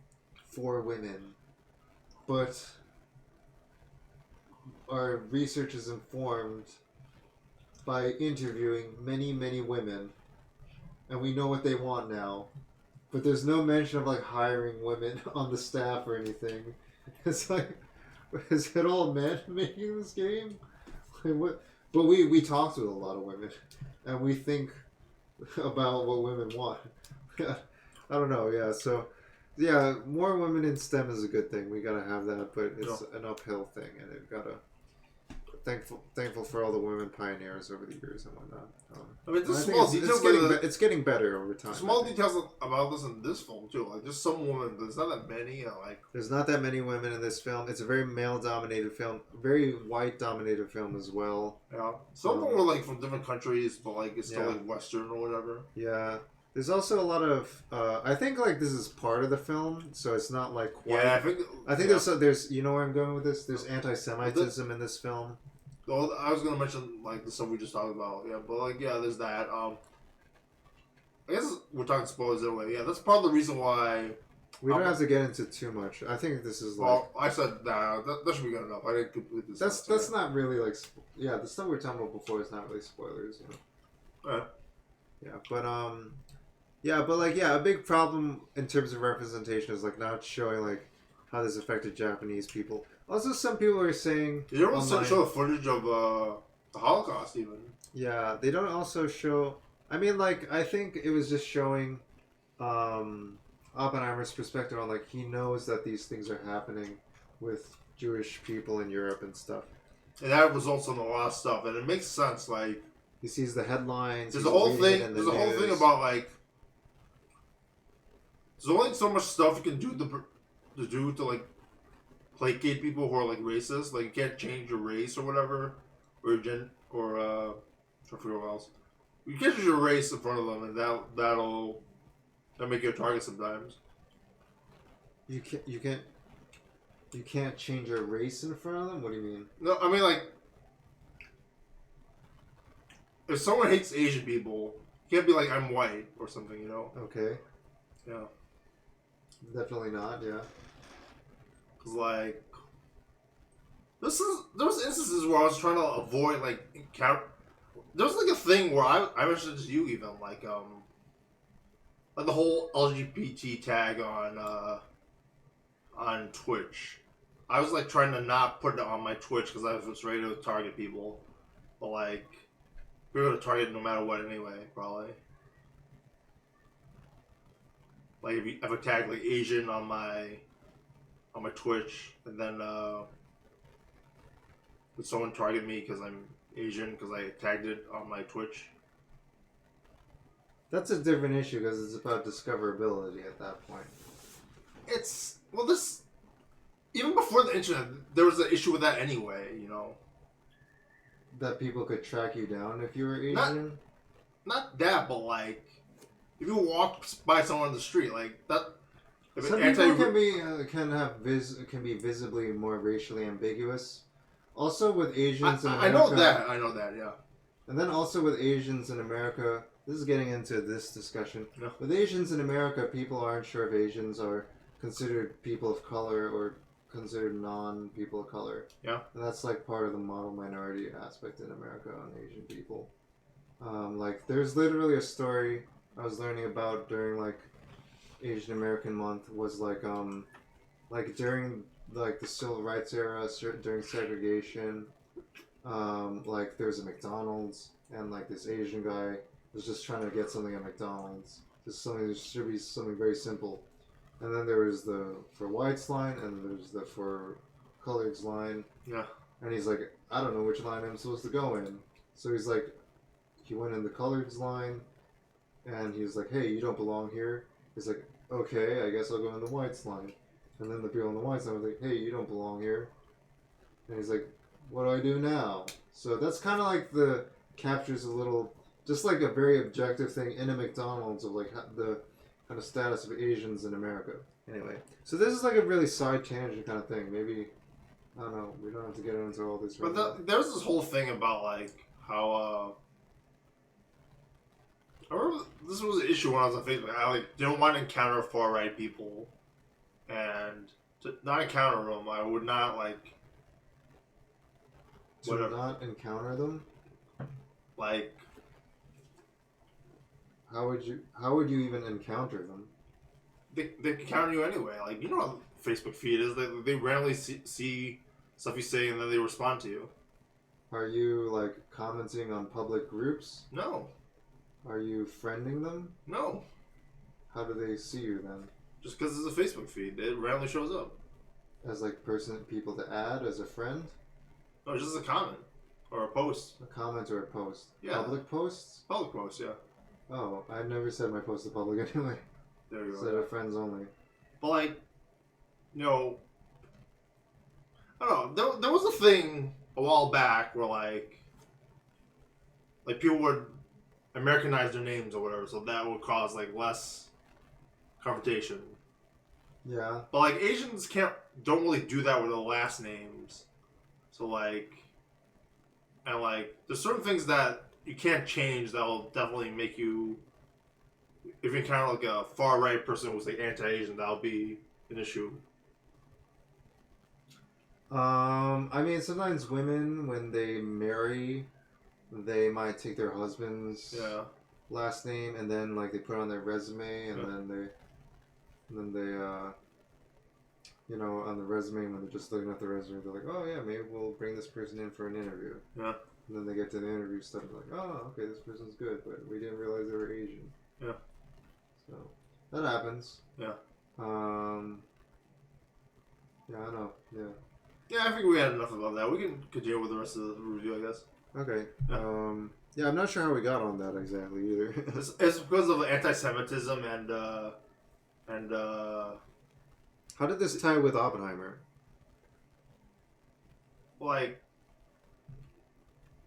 for women. But our research is informed by interviewing many, many women. And we know what they want now. But there's no mention of like hiring women on the staff or anything. It's like, is it all men making this game? Like, what? But we talk to a lot of women, and we think about what women want. I don't know. Yeah. So, yeah, more women in STEM is a good thing. We gotta have that, but it's an uphill thing, and they've gotta. Thankful for all the women pioneers over the years and whatnot. I mean, just small details. It's getting better over time. Small details about this in this film too. Like, there's some women. There's not that many. There's not that many women in this film. It's a very male-dominated film, very white-dominated film as well. Yeah, some of them were like from different countries, but like it's still like Western or whatever. Yeah. There's also a lot of. I think like this is part of the film, so it's not like quite. Yeah, I think there's. You know where I'm going with this? There's anti-Semitism in this film. Well, I was gonna mention like the stuff we just talked about, yeah, but like there's that. I guess we're talking spoilers anyway. Yeah, that's part of the reason why. We don't have to get into too much. I think this is like. Well, I said that should be good enough. I didn't complete this. That's not really like. Yeah, the stuff we were talking about before is not really spoilers. You know. Right. Yeah, but a big problem in terms of representation is like not showing like how this affected Japanese people. Also, some people are saying... They don't also show footage of the Holocaust, even. Yeah, they don't also show... I mean, like, I think it was just showing Oppenheimer's perspective on, like, he knows that these things are happening with Jewish people in Europe and stuff. And that results in a lot of stuff, and it makes sense, like... He sees the headlines. There's a whole thing about, like... There's only so much stuff you can do to like, placate people who are like racist. Like, you can't change your race or whatever, or your I forget what else. You can't change your race in front of them, and that'll make you a target sometimes. You can't change your race in front of them. What do you mean? No, I mean like, if someone hates Asian people, you can't be like, I'm white or something, you know? Okay. Yeah. Definitely not. Yeah. Cause like, there was instances where I was trying to avoid like there was like a thing where I mentioned it to you even like the whole LGBT tag on Twitch. I was like trying to not put it on my Twitch because I was ready to target people, but like we were gonna target no matter what anyway, probably. Like if I tag like Asian on my Twitch, and then would someone target me because I'm Asian because I tagged it on my Twitch? That's a different issue because it's about discoverability at that point. It's this even before the internet, there was an issue with that anyway. You know, that people could track you down if you were Asian. Not that, but like if you walk by someone on the street, like that. Some people can be visibly more racially ambiguous. Also with Asians in America. I know that, yeah. And then also with Asians in America, this is getting into this discussion. Yeah. With Asians in America, people aren't sure if Asians are considered people of color or considered non-people of color. Yeah. And that's like part of the model minority aspect in America on Asian people. Like there's literally a story I was learning about during like Asian American Month was like during like the civil rights era during segregation, like there was a McDonald's and like this Asian guy was just trying to get something at McDonald's, just something that should be something very simple, and then there was the for whites line and there's the for coloreds line. Yeah. And he's like, I don't know which line I'm supposed to go in, so he's like, he went in the coloreds line, and he's like, hey, you don't belong here. He's like, okay, I guess I'll go in the whites line. And then the people in the whites line were like, hey, you don't belong here. And he's like, what do I do now? So that's kind of like captures a little, just like a very objective thing in a McDonald's of like the kind of status of Asians in America. Anyway, so this is like a really side tangent kind of thing. Maybe, I don't know, we don't have to get into all this right now. There's this whole thing about like how I remember this was an issue when I was on Facebook. I didn't want to encounter far right people, and to not encounter them, I would not To not encounter them? like. How would you even encounter them? They encounter you anyway. Like, you know how Facebook feed is. They randomly see stuff you say and then they respond to you. Are you like commenting on public groups? No. Are you friending them? No. How do they see you then? Just because it's a Facebook feed, it randomly shows up. As like people to add as a friend? No, it's just a comment or a post. A comment or a post? Yeah. Public posts? Public post, yeah. Oh, I never said my post to public anyway. There you go. Said friends only. But like, you know, I don't know. There was a thing a while back where like people would Americanize their names or whatever, so that would cause like less confrontation. Yeah. But like Asians don't really do that with their last names. So like, and like there's certain things that you can't change that will definitely make you, if you encounter like a far right person who's like anti-Asian, that'll be an issue. I mean, sometimes women, when they marry, they might take their husband's last name and then like they put it on their resume and then they you know, on the resume, when they're just looking at the resume, they're like, oh yeah, maybe we'll bring this person in for an interview. Yeah. And then they get to the interview stuff and like, oh, okay, this person's good, but we didn't realize they were Asian. Yeah. So that happens. Yeah. Yeah, I know. Yeah. Yeah, I think we had enough about that. We can continue with the rest of the review, I guess. Okay. Yeah. Yeah, I'm not sure how we got on that exactly either. It's because of anti-Semitism and how did this tie with Oppenheimer? like,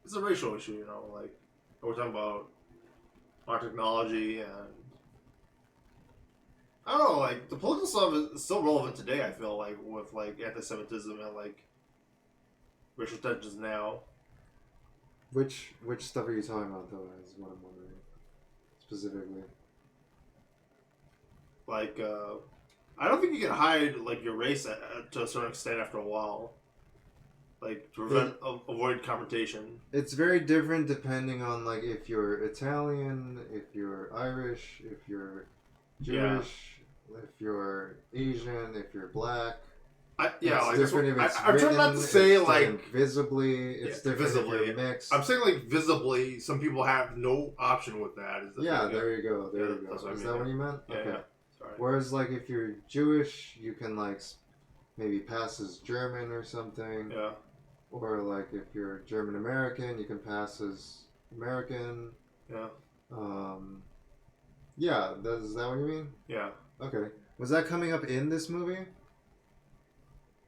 it's a racial issue, you know, like, we're talking about our technology and, I don't know, like, the political stuff is still relevant today, I feel like, with, like, anti-Semitism and, like, racial tensions now. Which stuff are you talking about, though, is what I'm wondering, specifically. Like, I don't think you can hide, like, your race to a certain extent after a while. Like, to avoid confrontation. It's very different depending on, like, if you're Italian, if you're Irish, if you're Jewish, if you're Asian, if you're black. It's different if it's I'm trying not to say, like... visibly, it's different visibly. if you're mixed. I'm saying, like, visibly, some people have no option with that. There you go. There you go. That's what Is I mean, that what you meant? Yeah, okay. yeah. Sorry. Whereas, like, if you're Jewish, you can, like, maybe pass as German or something. Yeah. Or, like, if you're German American, you can pass as American. Yeah. Yeah, is that what you mean? Yeah. Okay. Was that coming up in this movie?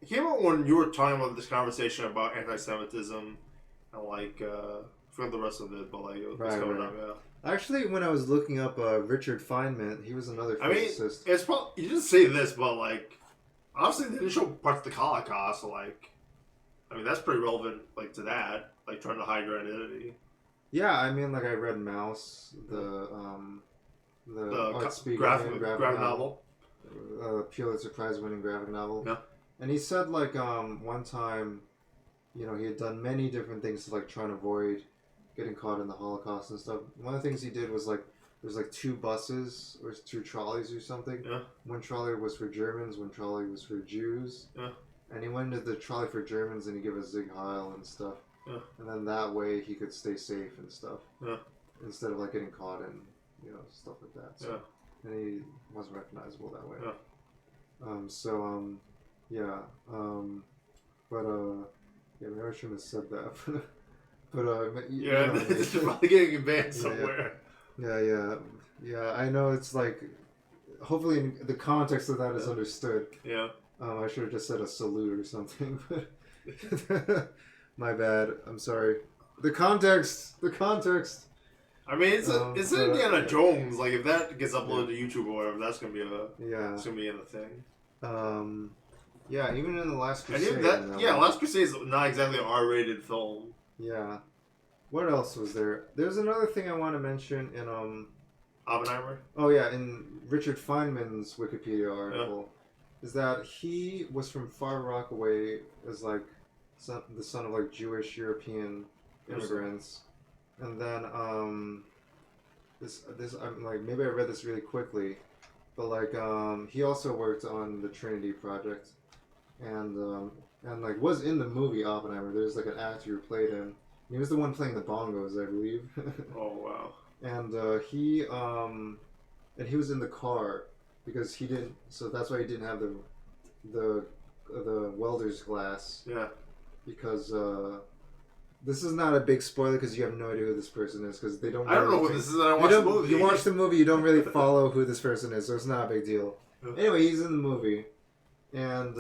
It came out when you were talking about this conversation about anti-Semitism and, like, I forgot the rest of it, but, like, it was coming up, yeah. Actually, when I was looking up Richard Feynman, he was another physicist. I mean, it's probably, you didn't say this, but, like, obviously they didn't show parts of the Holocaust, so, like, I mean, that's pretty relevant, like, to that, like, trying to hide your identity. Yeah, I mean, like, I read Mouse, the Art Spiegelman graphic novel. Pulitzer Prize-winning graphic novel. Yeah. And he said, like, one time, you know, he had done many different things to, like, try and avoid getting caught in the Holocaust and stuff. One of the things he did was, like, there's, like, 2 buses or 2 trolleys or something. Yeah. One trolley was for Germans, one trolley was for Jews. Yeah. And he went into the trolley for Germans and he gave a Zig Heil and stuff. Yeah. And then that way he could stay safe and stuff. Yeah. Instead of, like, getting caught in, you know, stuff like that. So, yeah. And he wasn't recognizable that way. Yeah. Yeah. Yeah, maybe I shouldn't have said that. Yeah, it's probably getting banned somewhere. Yeah, I know it's like, hopefully in the context of that is understood. Yeah. I should have just said a salute or something, but my bad. I'm sorry. The context. I mean, it's Indiana Jones. Like, if that gets uploaded to YouTube or whatever, that's gonna be it's gonna be in the thing. Yeah, even in The Last Crusade. Last Crusade is not exactly an R-rated film. Yeah. What else was there? There's another thing I want to mention in Oppenheimer. Oh yeah, in Richard Feynman's Wikipedia article, is that he was from Far Rockaway as like the son of like Jewish European immigrants, and then this I'm like maybe I read this really quickly, but like he also worked on the Trinity Project, and like was in the movie Oppenheimer. There's like an actor who played him. He was the one playing the bongos, I believe. Oh wow. And he was in the car because he didn't. So that's why he didn't have the welder's glass. Yeah. Because this is not a big spoiler because you have no idea who this person is because they don't. I don't know who this is. I watched the movie. You watch the movie, you don't really follow who this person is, so it's not a big deal. Anyway, he's in the movie, and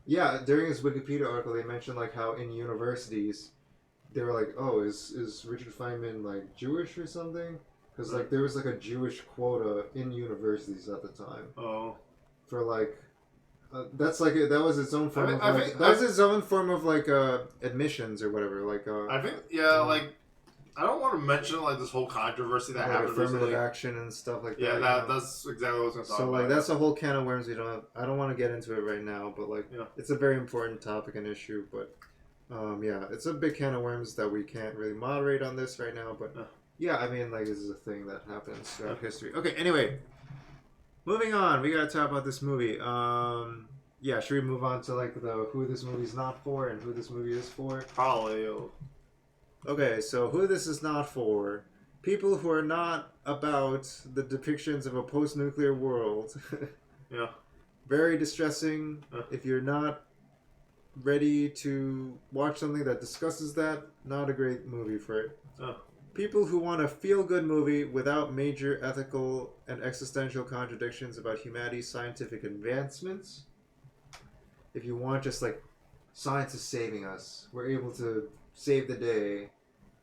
yeah, during his Wikipedia article, they mentioned like how in universities. They were like, "Oh, is Richard Feynman like Jewish or something?" Because like there was like a Jewish quota in universities at the time. Oh. For like, that's like that was its own form its own form of like admissions or whatever. Like I think like I don't want to mention like this whole controversy that happened affirmative recently. action and stuff like that. Yeah, that's exactly what I was going to talk about. So like that's a whole can of worms. I don't want to get into it right now, but like it's a very important topic and issue, but. Yeah, it's a big can of worms that we can't really moderate on this right now, but yeah, I mean, like, this is a thing that happens throughout history. Okay, anyway, moving on, we gotta talk about this movie. Yeah, should we move on to, like, who this movie's not for and who this movie is for? Probably. Okay, so who this is not for. People who are not about the depictions of a post-nuclear world. Yeah. Very distressing. If you're not ready to watch something that discusses that, not a great movie for it. People who want a feel-good movie without major ethical and existential contradictions about humanity's scientific advancements. If you want just like science is saving us, we're able to save the day,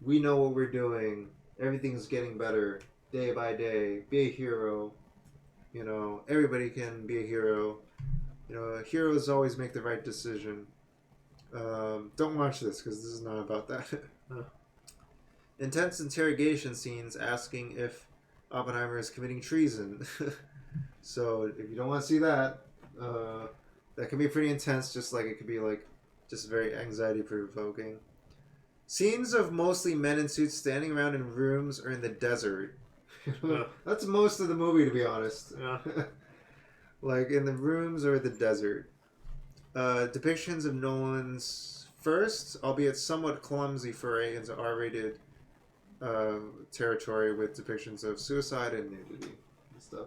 we know what we're doing, everything's getting better day by day, be a hero, you know, everybody can be a hero, you know, heroes always make the right decision. Don't watch this because this is not about that. Intense interrogation scenes asking if Oppenheimer is committing treason. So if you don't want to see that, that can be pretty intense. Just like it could be like just very anxiety provoking. Scenes of mostly men in suits standing around in rooms or in the desert. That's most of the movie, to be honest. Yeah. Like in the rooms or the desert. Depictions of Nolan's first, albeit somewhat clumsy foray into R-rated territory with depictions of suicide and nudity and stuff.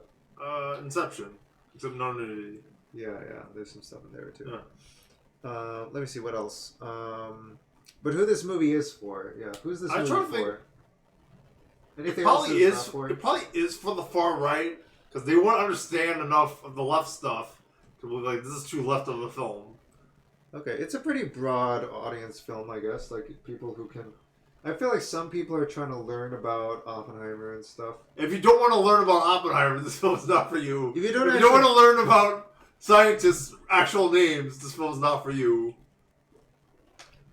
Inception, except no nudity. Yeah, there's some stuff in there too. Yeah. Let me see what else. But who this movie is for? Yeah, who's this movie for? Anything else? It probably is for the far right because they won't understand enough of the left stuff. Like, this is too left of a film. Okay, it's a pretty broad audience film, I guess. Like, people who can... I feel like some people are trying to learn about Oppenheimer and stuff. If you don't want to learn about Oppenheimer, this film is not for you. If you don't want to learn about scientists' actual names, this film is not for you.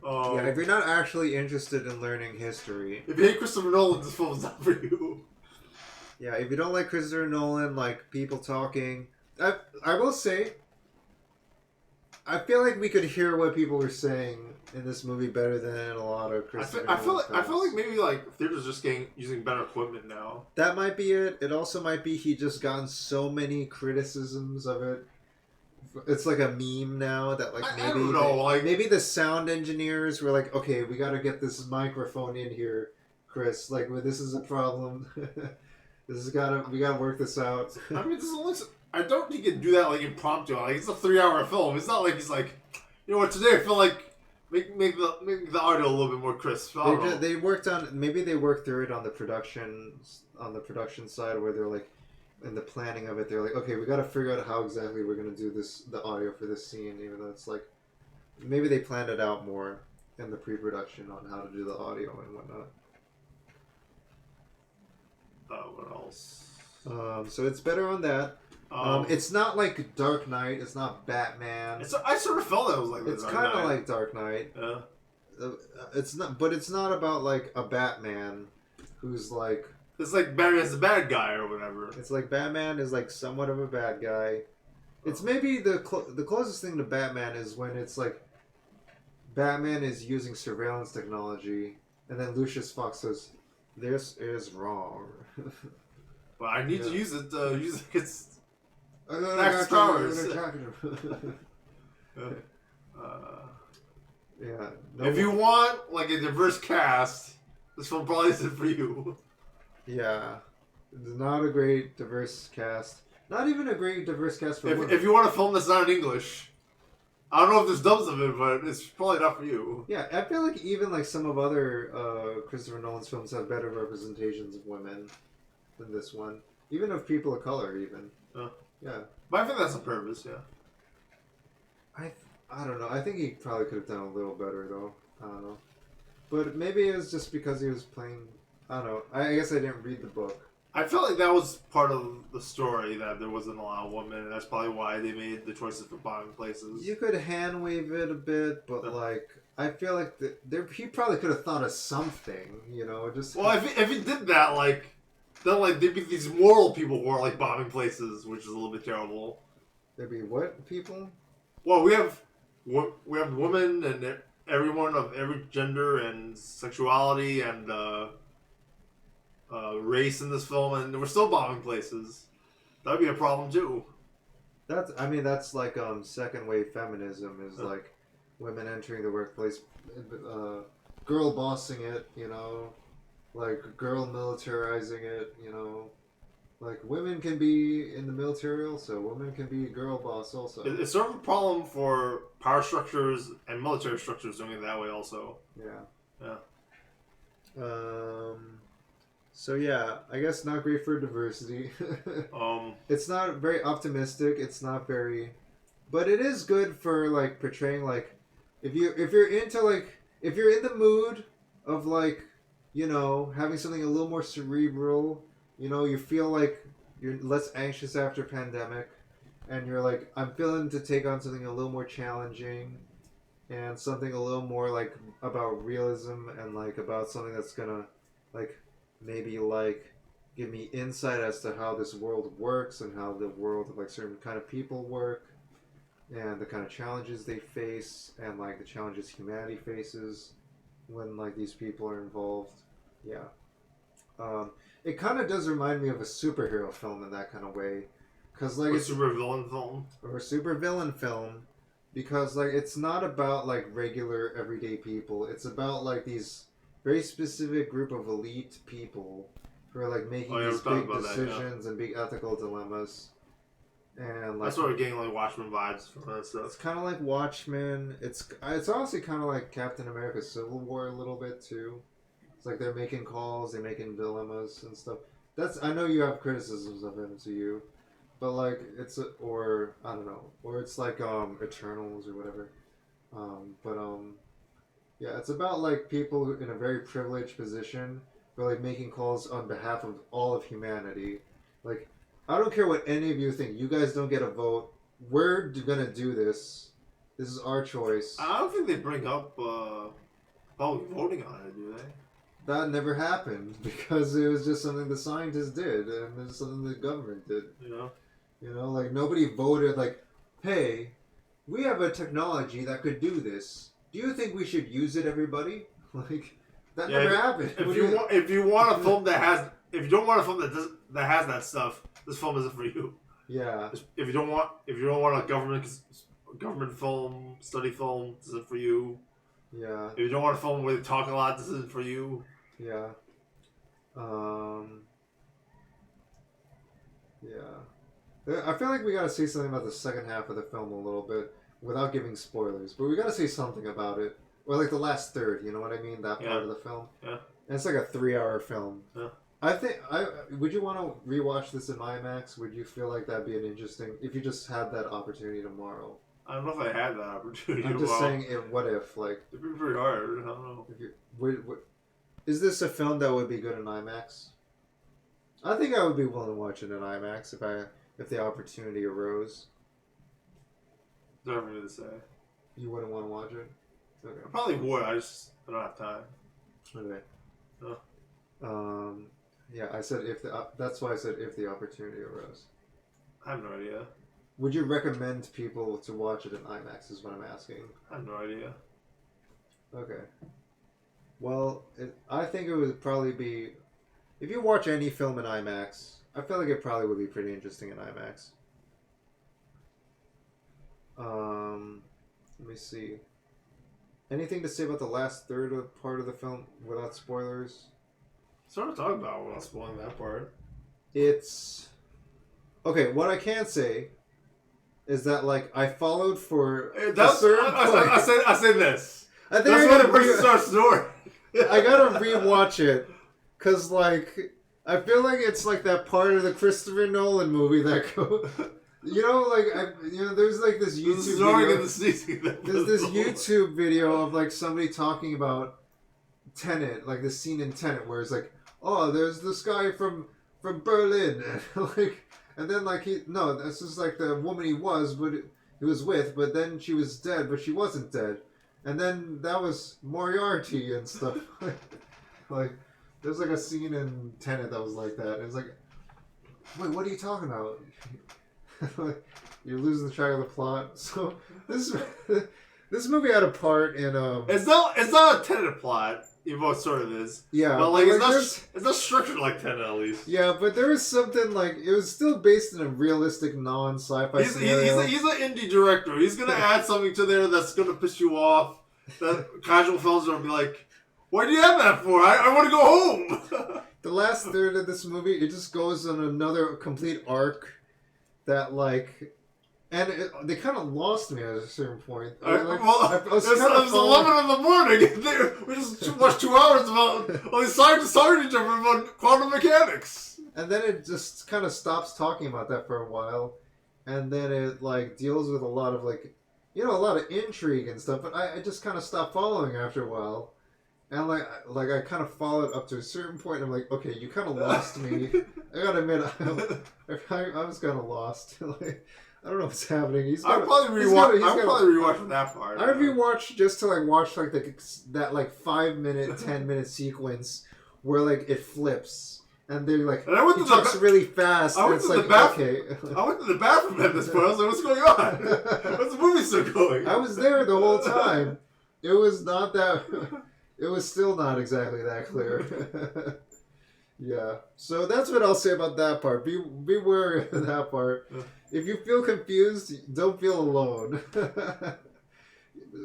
Yeah, if you're not actually interested in learning history... If you hate Christopher Nolan, this film is not for you. Yeah, if you don't like Christopher Nolan, like, people talking... I will say, I feel like we could hear what people were saying in this movie better than in a lot of Christopher Nolan films. I feel like maybe like theaters just using better equipment now. That might be it. It also might be he just gotten so many criticisms of it. It's like a meme now that like maybe I don't know, maybe the sound engineers were like, okay, we got to get this microphone in here, Chris. Like, well, this is a problem. We gotta work this out. I mean, this is only. I don't think you can do that like impromptu. Like, it's a 3-hour film. It's not like he's like, you know what? Today I feel like make the audio a little bit more crisp. They worked through it on the production side where they're like in the planning of it. They're like, okay, we got to figure out how exactly we're gonna do the audio for this scene. Even though it's like maybe they planned it out more in the pre-production on how to do the audio and whatnot. What else? So it's better on that. It's not like Dark Knight. It's not Batman. I sort of felt that it was like. It's kind of like Dark Knight. Yeah. It's not, but it's not about like a Batman who's like It's like Batman's the bad guy or whatever. It's like Batman is like somewhat of a bad guy. It's maybe the closest thing to Batman is when it's like Batman is using surveillance technology, and then Lucius Fox says, "This is wrong." But I need to use it. Use it. It's I Max Powers. Yeah. If you want like a diverse cast, this film probably isn't for you. Yeah. Not a great diverse cast. Not even a great diverse cast for women. If you want a film that's not in English, I don't know if there's dubs of it, but it's probably not for you. Yeah, I feel like even like some of other Christopher Nolan's films have better representations of women than this one. Even of people of color, even. Yeah. But I think that's on purpose, yeah. I don't know. I think he probably could have done a little better, though. I don't know. But maybe it was just because he was playing... I don't know. I guess I didn't read the book. I felt like that was part of the story, that there wasn't a lot of women, and that's probably why they made the choices for bombing places. You could hand wave it a bit, but like... I feel like he probably could have thought of something, you know? Just. Well, if he did that, like... Then, like, there'd be these moral people who are, like, bombing places, which is a little bit terrible. There'd be what people? Well, we have women and everyone of every gender and sexuality and race in this film, and we're still bombing places. That'd be a problem too. That's like second wave feminism is like women entering the workplace, girl bossing it, you know, like girl militarizing it, you know. Like, women can be in the military also. Women can be a girl boss also. It's sort of a problem for power structures and military structures doing it that way also. Yeah. So, yeah, I guess not great for diversity. It's not very optimistic. It's not very... But it is good for, like, portraying, like... If you're into, like... If you're in the mood of, like, you know, having something a little more cerebral... You know, you feel like you're less anxious after pandemic, and you're like, I'm feeling to take on something a little more challenging, and something a little more like about realism and like about something that's gonna, like, maybe like give me insight as to how this world works and how the world of like certain kind of people work, and the kind of challenges they face, and like the challenges humanity faces when like these people are involved. Yeah. It kind of does remind me of a superhero film in that kind of way, cause like it's super villain film or a super villain film, because like it's not about like regular everyday people. It's about like these very specific group of elite people who are like making these big decisions and big ethical dilemmas. And like I started getting like Watchmen vibes from that stuff. It's kind of like Watchmen. It's honestly kind of like Captain America: Civil War a little bit too. It's like they're making calls, they're making dilemmas and stuff. I know you have criticisms of him to you, but like or I don't know, or it's like Eternals or whatever. Yeah, it's about like people in a very privileged position, but like making calls on behalf of all of humanity. Like, I don't care what any of you think. You guys don't get a vote. We're gonna do this. This is our choice. I don't think they bring up public voting on it, do they? That never happened because it was just something the scientists did, and it was something the government did. You know, like nobody voted. Like, hey, we have a technology that could do this. Do you think we should use it, everybody? Like, that never happened. If you want a film that has, if you don't want a film that has that stuff, this film isn't for you. Yeah. If you don't want a government film, study film, this isn't for you. Yeah. If you don't want a film where they talk a lot, this isn't for you. Yeah. Yeah. I feel like we gotta say something about the second half of the film a little bit without giving spoilers, but we gotta say something about it. Or like the last third, you know what I mean? That part of the film. Yeah. And it's like a 3-hour film. Yeah. Would you want to rewatch this in IMAX? Would you feel like that'd be an interesting, if you just had that opportunity tomorrow? I don't know if I had that opportunity. I'm just saying, what if, like... It'd be pretty hard. I don't know. Is this a film that would be good in IMAX? I think I would be willing to watch it in IMAX if the opportunity arose. Don't have anything to say. You wouldn't want to watch it? Okay. I probably would. I don't have time. Okay. Oh. Yeah, I said if the. That's why I said if the opportunity arose. I have no idea. Would you recommend people to watch it in IMAX? Is what I'm asking. I have no idea. Okay. Well, I think it would probably be if you watch any film in IMAX. I feel like it probably would be pretty interesting in IMAX. Let me see. Anything to say about the last third of part of the film without spoilers? Sort of talk about without spoiling that part. It's okay. What I can say is that like I followed for I say this. I think That's I when gotta the person starts snoring. I gotta rewatch it because like I feel like it's like that part of the Christopher Nolan movie that go. You know, like there's like this YouTube video. There's this YouTube video of like somebody talking about Tenet, like the scene in Tenet where it's like, oh, there's this guy from Berlin, and then like this is like the woman he was with, but then she was dead, but she wasn't dead, and then that was Moriarty and stuff. Like, there's like a scene in Tenet that was like that. And it's like, wait, what are you talking about? You're losing track of the plot. So this movie had a part in It's not a Tenet plot. Even though it sort of is. Yeah, but like it's not structured like Tenet at least. Yeah, but there was something like it was still based in a realistic non-sci-fi scenario. He's an indie director. He's gonna add something to there that's gonna piss you off. That casual films are gonna be like, "Why do you have that for? I want to go home." The last third of this movie, it just goes on another complete arc that like. And they kind of lost me at a certain point. It was 11 in the morning. We just watched 2 hours about all these scientists talking to each other about quantum mechanics. And then it just kind of stops talking about that for a while. And then it like deals with a lot of like, a lot of intrigue and stuff. But I just kind of stopped following after a while. And like I kind of followed up to a certain point. And I'm like, okay, you kind of lost me. I gotta admit, I was kind of lost. Like, I don't know what's happening. I'll probably rewatch that part. I rewatch just to like watch like that like 5-minute, 10-minute sequence where like it flips and they're like he talks really fast. I went to the bathroom at this point. I was like, "What's going on? What's the movie still going?" I was there the whole time. It was not that. It was still not exactly that clear. Yeah. So that's what I'll say about that part. Be wary of that part. If you feel confused, don't feel alone.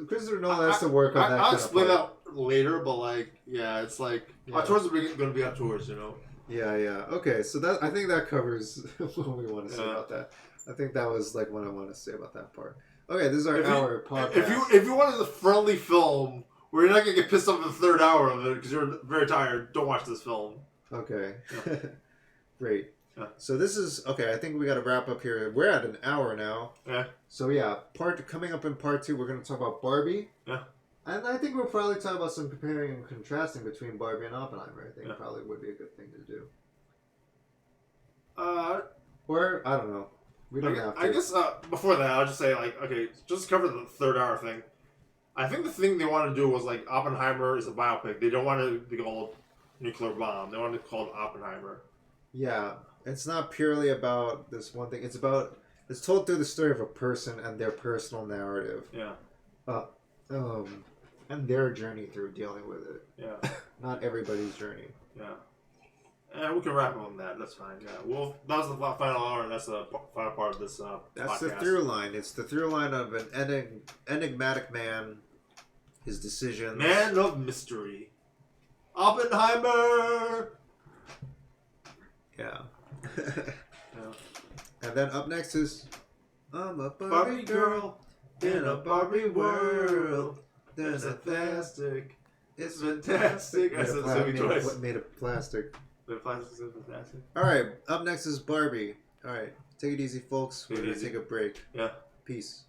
Christopher Nolan has to work on that. I'll explain that later, but like, yeah, it's like our tours are going to be our tours, Yeah. Okay, so I think that covers what we want to say about that. I think that was like what I want to say about that part. Okay, this is our hour podcast. If you want a friendly film where you're not going to get pissed off in the third hour of it because you're very tired, don't watch this film. Okay. Yeah. Great. So this is okay. I think we got to wrap up here. We're at an hour now. Yeah. So yeah, coming up in part 2, we're going to talk about Barbie. Yeah. And I think we'll probably talk about some comparing and contrasting between Barbie and Oppenheimer. I think probably would be a good thing to do. Or I don't know. We don't have to. I guess before that, I'll just say just cover the third hour thing. I think the thing they want to do was like Oppenheimer is a biopic. They don't want it to be called Nuclear Bomb. They want it called Oppenheimer. Yeah. It's not purely about this one thing. It's told through the story of a person and their personal narrative. Yeah. And their journey through dealing with it. Yeah. Not everybody's journey. Yeah. And we can wrap up on that. That's fine. Yeah. Well, that was the final hour, and that's the final part of this That's podcast. the through line. It's the through line of an enigmatic man, his decisions. Man of mystery. Oppenheimer! Yeah. And then up next is I'm a Barbie girl in a Barbie world. There's a plastic. It's fantastic. I said so twice. Made of plastic. The plastic is fantastic. Alright, up next is Barbie. Alright, take it easy, folks. We're going to take a break. Yeah. Peace.